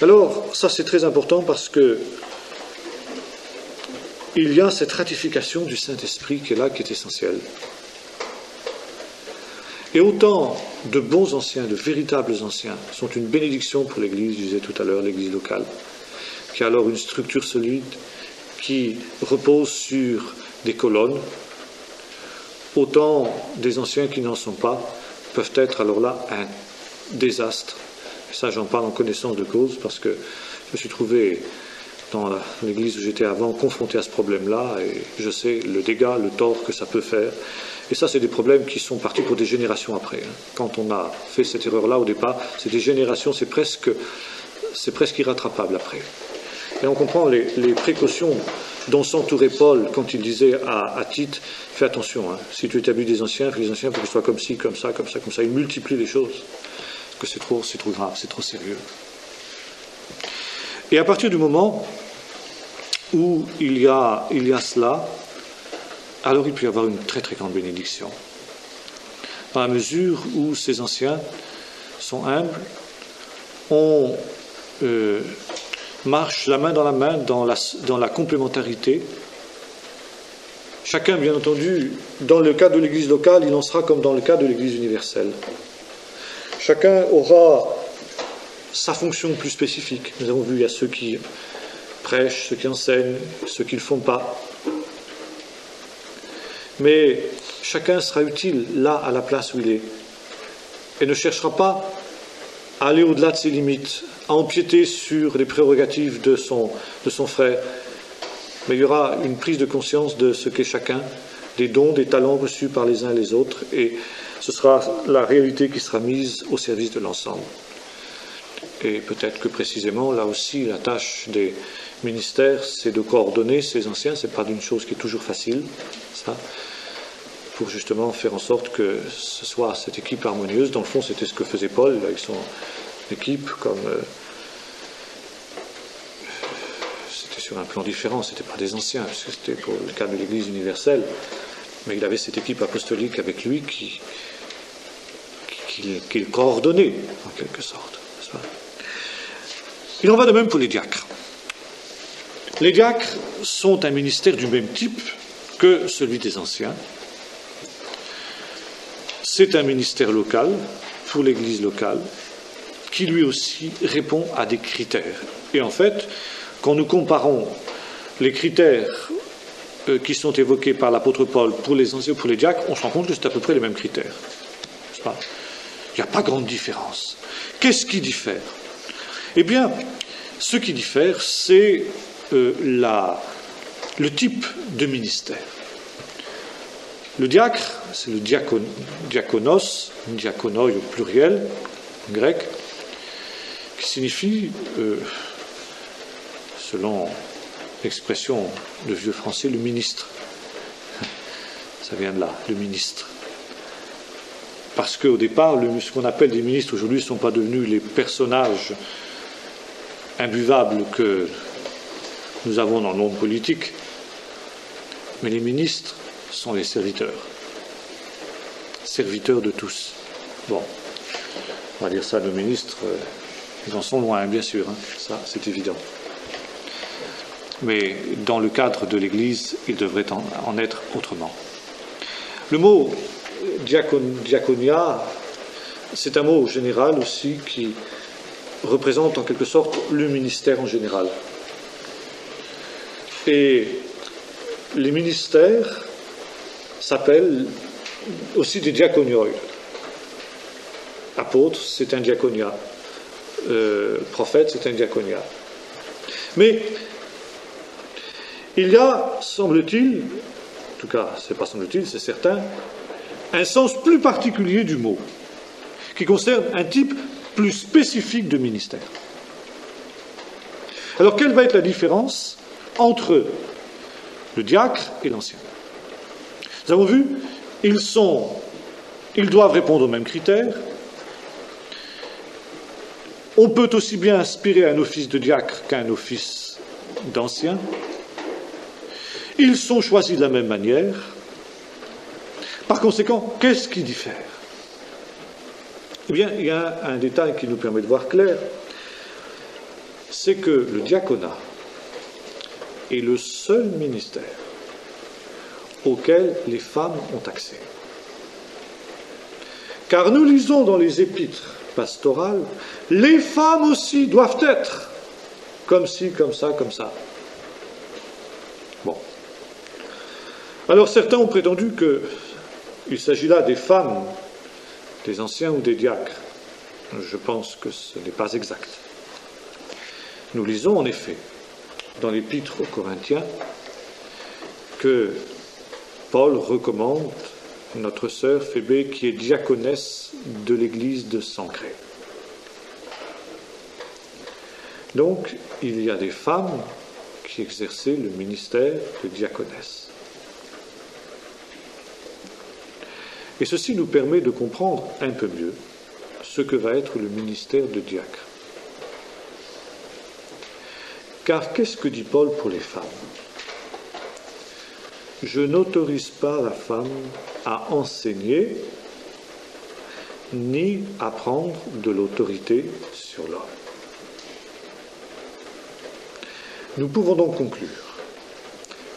[SPEAKER 1] Alors, ça c'est très important parce que il y a cette ratification du Saint-Esprit qui est là, qui est essentielle. Et autant de bons anciens, de véritables anciens, sont une bénédiction pour l'Église, je disais tout à l'heure, l'Église locale, qui a alors une structure solide, qui repose sur des colonnes, autant des anciens qui n'en sont pas peuvent être alors là un désastre. Et ça, j'en parle en connaissance de cause, parce que je me suis trouvé dans l'église où j'étais avant confronté à ce problème-là, et je sais le dégât, le tort que ça peut faire. Et ça, c'est des problèmes qui sont partis pour des générations après. Hein. Quand on a fait cette erreur-là au départ, c'est des générations, c'est presque irrattrapable après. Et on comprend les précautions dont s'entourait Paul quand il disait à Tite, fais attention, hein, si tu établis des anciens, les anciens, il faut qu'ils soient comme ci, comme ça, comme ça, comme ça. Il multiplie les choses, parce que c'est trop grave, c'est trop sérieux. Et à partir du moment où il y a cela, alors il peut y avoir une très très grande bénédiction. Dans la mesure où ces anciens sont humbles, on marche la main dans la complémentarité. Chacun, bien entendu, dans le cas de l'Église locale, il en sera comme dans le cas de l'Église universelle. Chacun aura sa fonction plus spécifique. Nous avons vu, il y a ceux qui prêchent, ceux qui enseignent, ceux qui ne le font pas. Mais chacun sera utile là, à la place où il est, et ne cherchera pas à aller au-delà de ses limites, à empiéter sur les prérogatives de son frère. Mais il y aura une prise de conscience de ce qu'est chacun, des dons, des talents reçus par les uns et les autres, et ce sera la réalité qui sera mise au service de l'ensemble. Et peut-être que précisément, là aussi, la tâche des ministères, c'est de coordonner ces anciens, c'est pas d'une chose qui est toujours facile, ça, pour justement faire en sorte que ce soit cette équipe harmonieuse. Dans le fond, c'était ce que faisait Paul avec son équipe, comme c'était sur un plan différent, c'était pas des anciens, parce que c'était pour le cas de l'Église universelle, mais il avait cette équipe apostolique avec lui qu'il coordonnait, en quelque sorte. Il en va de même pour les diacres. Les diacres sont un ministère du même type que celui des anciens. C'est un ministère local, pour l'Église locale, qui lui aussi répond à des critères. Et en fait, quand nous comparons les critères qui sont évoqués par l'apôtre Paul pour les anciens et pour les diacres, on se rend compte que c'est à peu près les mêmes critères. N'est-ce pas ? Il n'y a pas grande différence. Qu'est-ce qui diffère ? Eh bien, ce qui diffère, c'est le type de ministère. Le diacre, c'est le diakonos, diakonoi au pluriel, en grec, qui signifie, selon l'expression de vieux français, le ministre. Ça vient de là, le ministre. Parce qu'au départ, ce qu'on appelle des ministres aujourd'hui ne sont pas devenus les personnages imbuvables que nous avons dans le monde politique, mais les ministres sont les serviteurs de tous. Bon, on va dire ça, nos ministres, ils en sont loin, bien sûr, ça c'est évident. Mais dans le cadre de l'Église, il devrait en être autrement. Le mot diaconia, c'est un mot général aussi qui représente en quelque sorte le ministère en général. Et les ministères s'appellent aussi des diaconioi. Apôtre, c'est un diaconia. Prophète, c'est un diaconia. Mais il y a, semble-t-il, en tout cas, c'est pas semble-t-il, c'est certain, un sens plus particulier du mot, qui concerne un type plus spécifique de ministère. Alors, quelle va être la différence entre le diacre et l'ancien ? Nous avons vu, ils doivent répondre aux mêmes critères. On peut aussi bien aspirer à un office de diacre qu'à un office d'ancien. Ils sont choisis de la même manière. Par conséquent, qu'est-ce qui diffère ? Eh bien, il y a un détail qui nous permet de voir clair, c'est que le diaconat est le seul ministère auquel les femmes ont accès. Car nous lisons dans les épîtres pastorales, les femmes aussi doivent être comme ci, comme ça, comme ça. Bon. Alors certains ont prétendu qu'il s'agit là des femmes, des anciens ou des diacres. Je pense que ce n'est pas exact. Nous lisons en effet dans l'épître aux Corinthiens que Paul recommande notre sœur Phébé qui est diaconesse de l'église de Sancrée. Donc, il y a des femmes qui exerçaient le ministère de diaconesse. Et ceci nous permet de comprendre un peu mieux ce que va être le ministère de diacre. Car qu'est-ce que dit Paul pour les femmes ? Je n'autorise pas la femme à enseigner ni à prendre de l'autorité sur l'homme. Nous pouvons donc conclure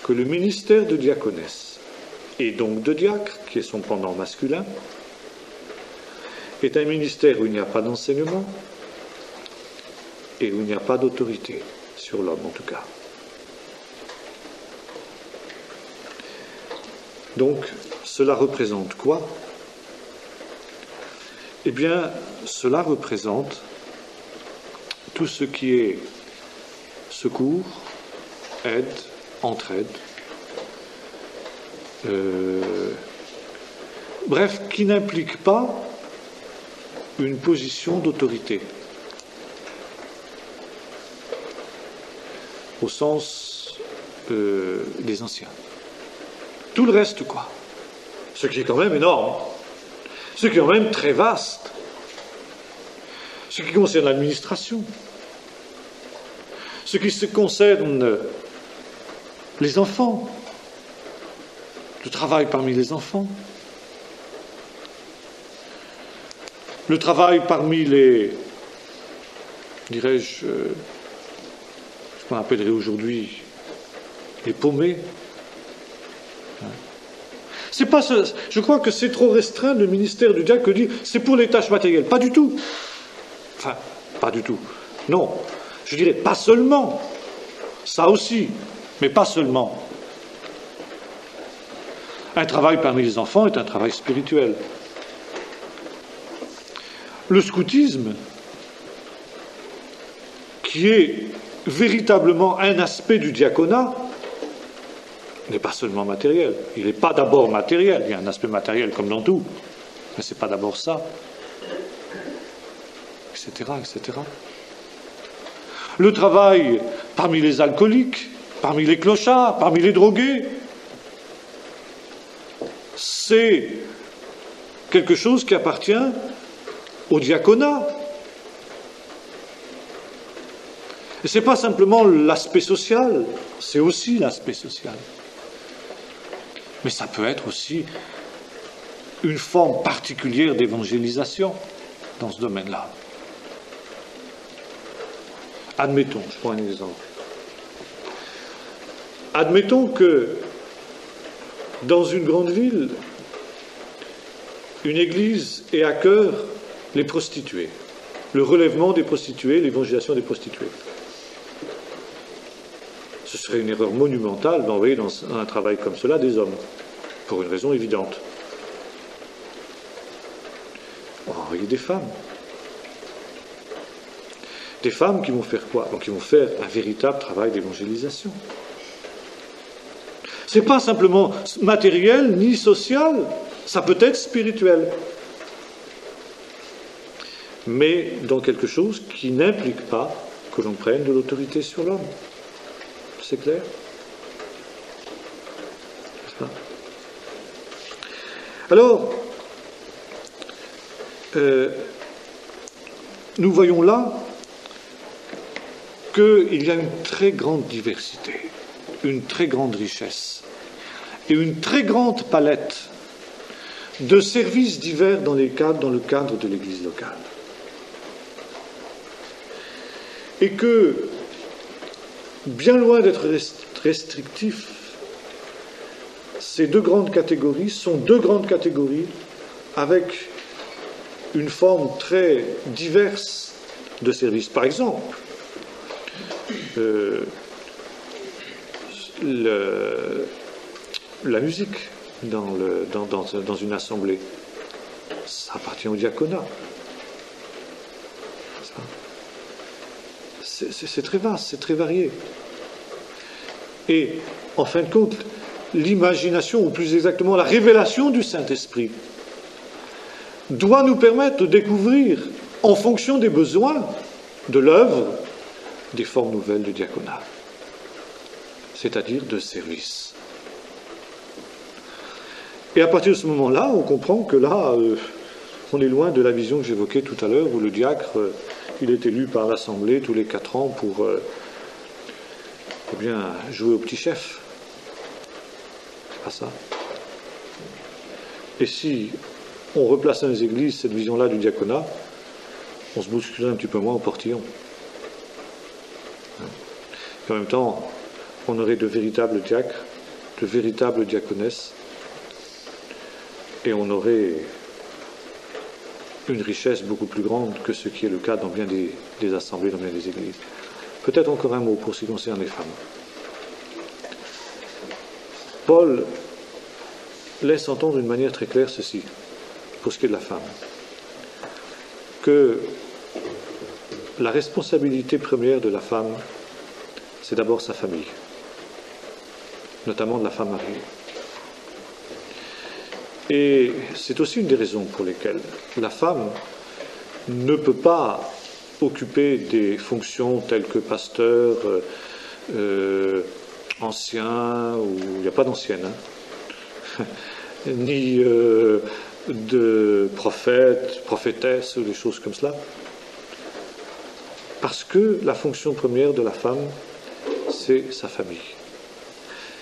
[SPEAKER 1] que le ministère de diaconesse, et donc de diacre, qui est son pendant masculin, est un ministère où il n'y a pas d'enseignement et où il n'y a pas d'autorité sur l'homme en tout cas. Donc, cela représente quoi ? Eh bien, cela représente tout ce qui est secours, aide, entraide, bref, qui n'implique pas une position d'autorité, au sens des anciens. Tout le reste, quoi. Ce qui est quand même énorme. Ce qui est quand même très vaste. Ce qui concerne l'administration. Ce qui concerne les enfants. Le travail parmi les enfants. Le travail parmi les dirais-je, ce qu'on appellerait aujourd'hui les paumés. C'est pas ce, je crois que c'est trop restreint le ministère du diacre que dit c'est pour les tâches matérielles. Pas du tout. Enfin, pas du tout. Non. Je dirais pas seulement. Ça aussi, mais pas seulement. Un travail parmi les enfants est un travail spirituel. Le scoutisme, qui est véritablement un aspect du diaconat, n'est pas seulement matériel. Il n'est pas d'abord matériel. Il y a un aspect matériel comme dans tout, mais ce n'est pas d'abord ça, etc., etc. Le travail parmi les alcooliques, parmi les clochards, parmi les drogués, c'est quelque chose qui appartient au diaconat. Et ce n'est pas simplement l'aspect social, c'est aussi l'aspect social. Mais ça peut être aussi une forme particulière d'évangélisation dans ce domaine-là. Admettons, je prends un exemple. Admettons que dans une grande ville, une église ait à cœur les prostituées, le relèvement des prostituées, l'évangélisation des prostituées. Ce serait une erreur monumentale d'envoyer dans un travail comme cela des hommes, pour une raison évidente. On va envoyer des femmes. Des femmes qui vont faire quoi? Donc, qui vont faire un véritable travail d'évangélisation. Ce n'est pas simplement matériel ni social, ça peut être spirituel. Mais dans quelque chose qui n'implique pas que l'on prenne de l'autorité sur l'homme. C'est clair? N'est-ce pas? Alors, nous voyons là qu'il y a une très grande diversité, une très grande richesse et une très grande palette de services divers dans le cadre de l'Église locale. Et que, bien loin d'être restrictifs, ces deux grandes catégories sont deux grandes catégories avec une forme très diverse de services. Par exemple, la musique dans une assemblée, ça appartient au diaconat. C'est très vaste, c'est très varié. Et, en fin de compte, l'imagination, ou plus exactement la révélation du Saint-Esprit, doit nous permettre de découvrir, en fonction des besoins de l'œuvre, des formes nouvelles de diaconat, c'est-à-dire de service. Et à partir de ce moment-là, on comprend que là, on est loin de la vision que j'évoquais tout à l'heure, où le diacre, il est élu par l'Assemblée tous les 4 ans pour bien jouer au petit chef. C'est pas ça. Et si on replace dans les églises cette vision-là du diaconat, on se bousculerait un petit peu moins au portillon. Et en même temps, on aurait de véritables diacres, de véritables diaconesses, et on aurait une richesse beaucoup plus grande que ce qui est le cas dans bien des assemblées, dans bien des églises. Peut-être encore un mot pour ce qui concerne les femmes. Paul laisse entendre d'une manière très claire ceci, pour ce qui est de la femme, que la responsabilité première de la femme, c'est d'abord sa famille, notamment de la femme mariée. Et c'est aussi une des raisons pour lesquelles la femme ne peut pas occuper des fonctions telles que pasteur, ancien, ou il n'y a pas d'ancienne, hein, ni de prophète, prophétesse, ou des choses comme cela. Parce que la fonction première de la femme, c'est sa famille.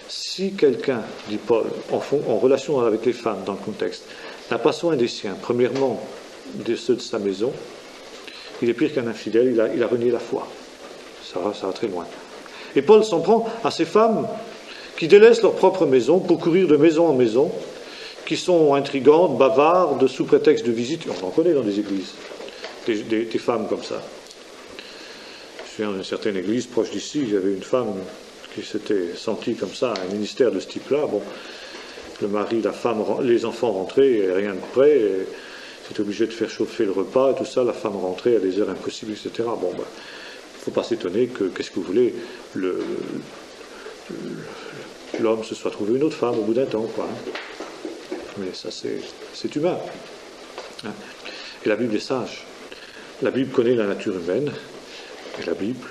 [SPEAKER 1] Si quelqu'un, dit Paul, en relation avec les femmes dans le contexte, n'a pas soin des siens, premièrement de ceux de sa maison, il est pire qu'un infidèle, il a renié la foi. Ça va très loin. Et Paul s'en prend à ces femmes qui délaissent leur propre maison pour courir de maison en maison, qui sont intrigantes, bavardes, sous prétexte de visite. On en connaît dans des églises, des femmes comme ça. Je me souviens d'une certaine église proche d'ici, il y avait une femme qui s'était sentie comme ça, un ministère de ce type-là. Bon, le mari, la femme, les enfants rentraient, et rien de prêt, et c'était obligé de faire chauffer le repas, et tout ça, la femme rentrait à des heures impossibles, etc. Bon, il ne faut pas s'étonner que, qu'est-ce que vous voulez, l'homme se soit trouvé une autre femme au bout d'un temps, quoi. Mais ça, c'est humain. Hein. Et la Bible est sage. La Bible connaît la nature humaine, et la Bible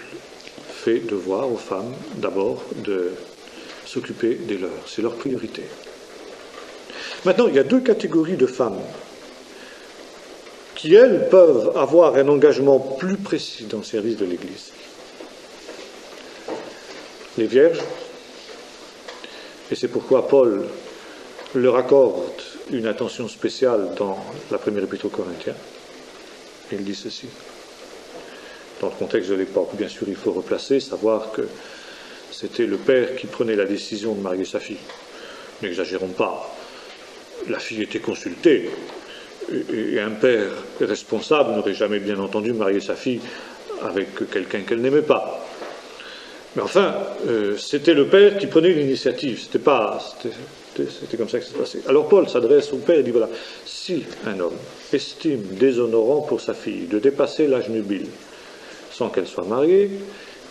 [SPEAKER 1] fait devoir aux femmes, d'abord, de s'occuper des leurs. C'est leur priorité. Maintenant, il y a deux catégories de femmes qui, elles, peuvent avoir un engagement plus précis dans le service de l'Église. Les vierges, et c'est pourquoi Paul leur accorde une attention spéciale dans la première épître aux Corinthiens. Il dit ceci. Dans le contexte de l'époque, bien sûr, il faut replacer, savoir que c'était le père qui prenait la décision de marier sa fille. N'exagérons pas. La fille était consultée, et un père responsable n'aurait jamais bien entendu marier sa fille avec quelqu'un qu'elle n'aimait pas. Mais enfin, c'était le père qui prenait l'initiative, c'était comme ça que ça se passait. Alors Paul s'adresse au père et dit, voilà, si un homme estime déshonorant pour sa fille de dépasser l'âge nubile, sans qu'elle soit mariée,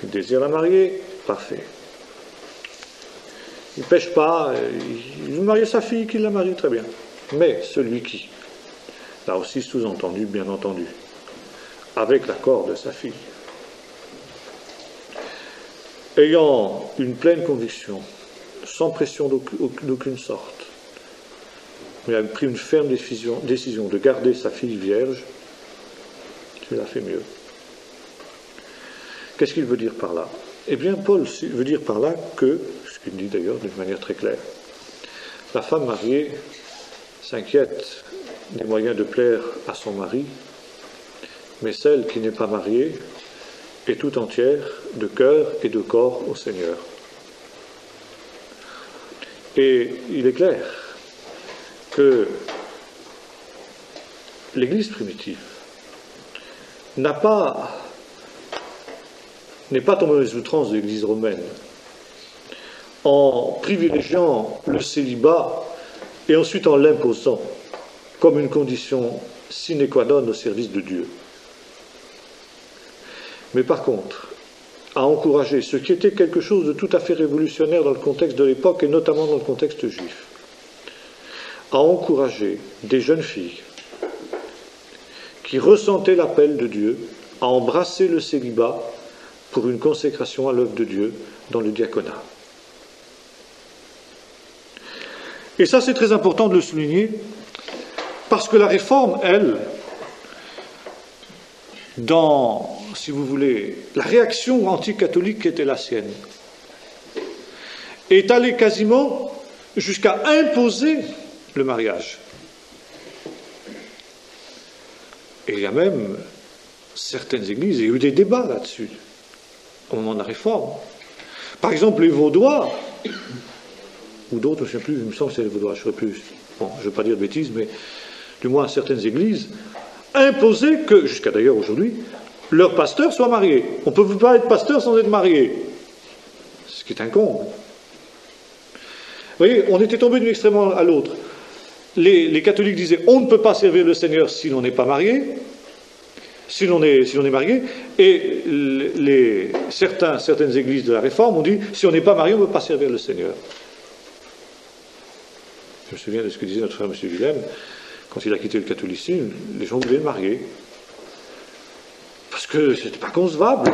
[SPEAKER 1] il désire la marier, parfait. Il ne pêche pas, il veut marier sa fille, qu'il la marie, très bien. Mais celui qui, là aussi sous-entendu, bien entendu, avec l'accord de sa fille, ayant une pleine conviction, sans pression d'aucune sorte, mais a pris une ferme décision de garder sa fille vierge, il a fait mieux. Qu'est-ce qu'il veut dire par là? Eh bien, Paul veut dire par là que, ce qu'il dit d'ailleurs d'une manière très claire, la femme mariée s'inquiète des moyens de plaire à son mari, mais celle qui n'est pas mariée est tout entière de cœur et de corps au Seigneur. Et il est clair que l'Église primitive n'est pas tombée dans les outrances de l'Église romaine en privilégiant le célibat et ensuite en l'imposant comme une condition sine qua non au service de Dieu. Mais par contre, à encourager ce qui était quelque chose de tout à fait révolutionnaire dans le contexte de l'époque et notamment dans le contexte juif, à encourager des jeunes filles qui ressentaient l'appel de Dieu à embrasser le célibat pour une consécration à l'œuvre de Dieu dans le diaconat. Et ça, c'est très important de le souligner, parce que la réforme, elle, dans, si vous voulez, la réaction anticatholique qui était la sienne, est allée quasiment jusqu'à imposer le mariage. Et il y a même certaines églises, il y a eu des débats là-dessus, au moment de la réforme. Par exemple, les Vaudois, ou d'autres, je ne sais plus, il me semble que c'est les Vaudois, je ne sais plus, bon, je ne veux pas dire de bêtises, mais du moins certaines églises, imposaient que, jusqu'à d'ailleurs aujourd'hui, leur pasteur soit marié. On ne peut pas être pasteur sans être marié. Ce qui est un comble. Vous voyez, on était tombé d'un extrême à l'autre. Les catholiques disaient on ne peut pas servir le Seigneur si l'on n'est pas marié, si l'on est marié, et certaines églises de la Réforme ont dit si on n'est pas marié, on ne peut pas servir le Seigneur. Je me souviens de ce que disait notre frère M. Willem, quand il a quitté le catholicisme, les gens voulaient le marier. Parce que ce n'était pas concevable.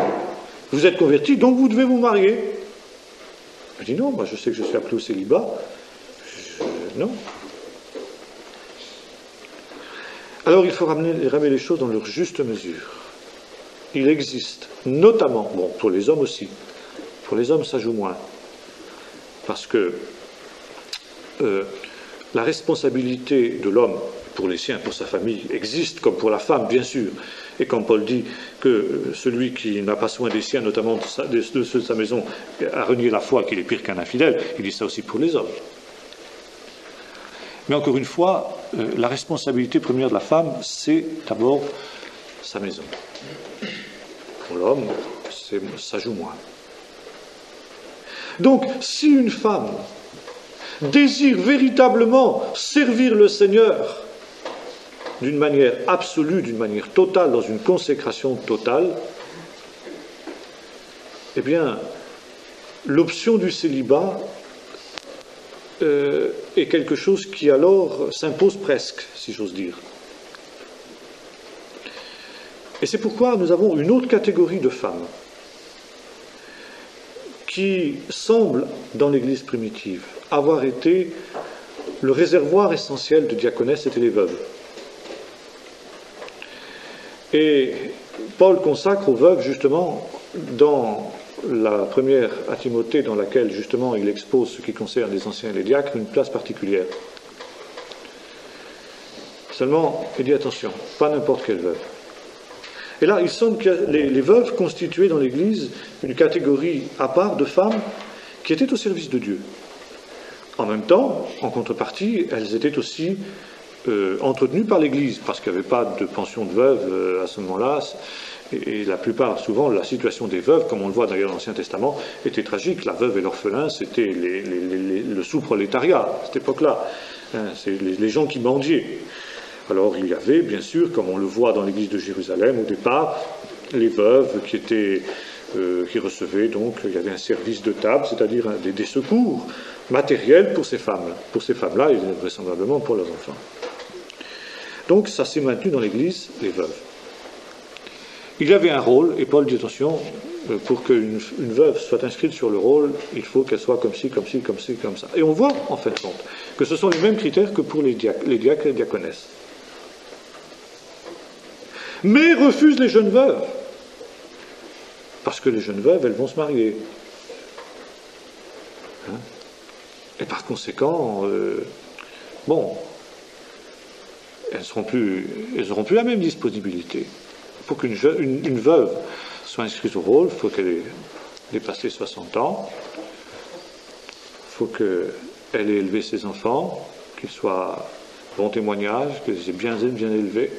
[SPEAKER 1] Vous êtes converti, donc vous devez vous marier. Je dis non, moi je sais que je suis appelé au célibat. Non. Alors il faut ramener les choses dans leur juste mesure. Il existe, notamment, bon, pour les hommes aussi, pour les hommes ça joue moins, parce que la responsabilité de l'homme pour les siens, pour sa famille, existe comme pour la femme, bien sûr, Et quand Paul dit que celui qui n'a pas soin des siens, notamment de ceux de sa maison, a renié la foi, qu'il est pire qu'un infidèle, il dit ça aussi pour les hommes. Mais encore une fois, la responsabilité première de la femme, c'est d'abord sa maison. Pour l'homme, ça joue moins. Donc, si une femme désire véritablement servir le Seigneur d'une manière absolue, d'une manière totale, dans une consécration totale, eh bien, l'option du célibat est quelque chose qui alors s'impose presque, si j'ose dire. Et c'est pourquoi nous avons une autre catégorie de femmes qui semble, dans l'Église primitive, avoir été le réservoir essentiel de diaconesse, c'était les veuves. Et Paul consacre aux veuves, justement, dans la première à Timothée, dans laquelle, justement, il expose ce qui concerne les anciens et les diacres, une place particulière. Seulement, il dit attention, pas n'importe quelle veuve. Et là, il semble que les veuves constituaient dans l'Église une catégorie à part de femmes qui étaient au service de Dieu. En même temps, en contrepartie, elles étaient aussi entretenues par l'Église, parce qu'il n'y avait pas de pension de veuve à ce moment-là. Et la plupart, souvent, la situation des veuves, comme on le voit d'ailleurs dans l'Ancien Testament, était tragique. La veuve et l'orphelin, c'était le sous-prolétariat à cette époque-là. C'est les gens qui mendiaient. Alors il y avait, bien sûr, comme on le voit dans l'église de Jérusalem au départ, les veuves qui recevaient, donc il y avait un service de table, c'est-à-dire des secours matériels pour ces femmes. Pour ces femmes-là et vraisemblablement pour leurs enfants. Donc ça s'est maintenu dans l'église, les veuves. Il y avait un rôle, et Paul dit attention, pour qu'une veuve soit inscrite sur le rôle, il faut qu'elle soit comme ci, comme ci, comme ci, comme ça. Et on voit, en fin de compte, que ce sont les mêmes critères que pour les diacres et les diaconesses. Mais refuse les jeunes veuves. Parce que les jeunes veuves, elles vont se marier. Et par conséquent, elles n'auront plus la même disponibilité. Pour qu'une veuve soit inscrite au rôle, il faut qu'elle ait passé 60 ans, il faut qu'elle ait élevé ses enfants, qu'ils soient bon témoignage, qu'ils aient bien élevés.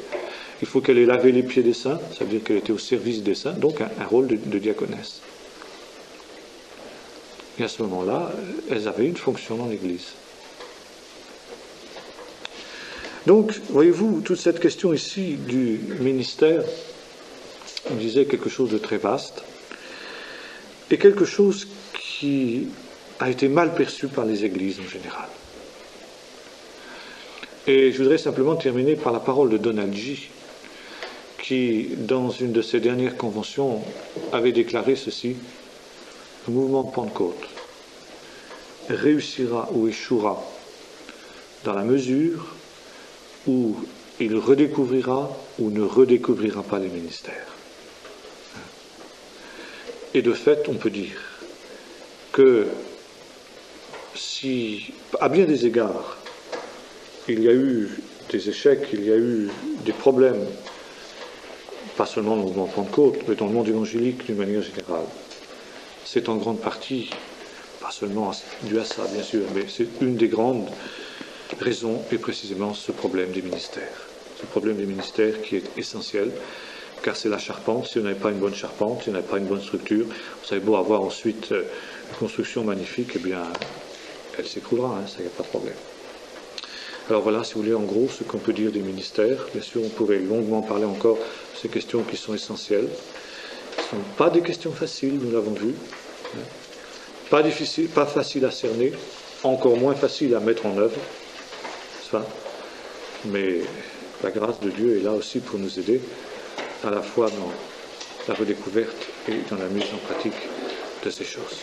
[SPEAKER 1] Il faut qu'elle ait lavé les pieds des saints, ça veut dire qu'elle était au service des saints, donc un rôle de diaconesse. Et à ce moment-là, elles avaient une fonction dans l'Église. Donc, voyez-vous, toute cette question ici du ministère, on disait quelque chose de très vaste, et quelque chose qui a été mal perçu par les Églises en général. Et je voudrais simplement terminer par la parole de Donald G., qui, dans une de ses dernières conventions, avait déclaré ceci: le mouvement de Pentecôte réussira ou échouera dans la mesure où il redécouvrira ou ne redécouvrira pas les ministères. Et de fait, on peut dire que si, à bien des égards, il y a eu des échecs, il y a eu des problèmes, pas seulement dans le mouvement Pentecôte, mais dans le monde évangélique d'une manière générale, c'est en grande partie, pas seulement dû à ça bien sûr, mais c'est une des grandes raisons, et précisément ce problème des ministères. Ce problème des ministères qui est essentiel, car c'est la charpente. Si on n'avait pas une bonne charpente, si on n'avait pas une bonne structure, vous savez, beau avoir ensuite une construction magnifique, eh bien, elle s'écroulera, ça, il n'y a pas de problème. Alors voilà, si vous voulez, en gros, ce qu'on peut dire des ministères. Bien sûr, on pourrait longuement parler encore de ces questions qui sont essentielles. Ce ne sont pas des questions faciles, nous l'avons vu. Pas difficiles, pas faciles à cerner, encore moins faciles à mettre en œuvre. Mais la grâce de Dieu est là aussi pour nous aider, à la fois dans la redécouverte et dans la mise en pratique de ces choses.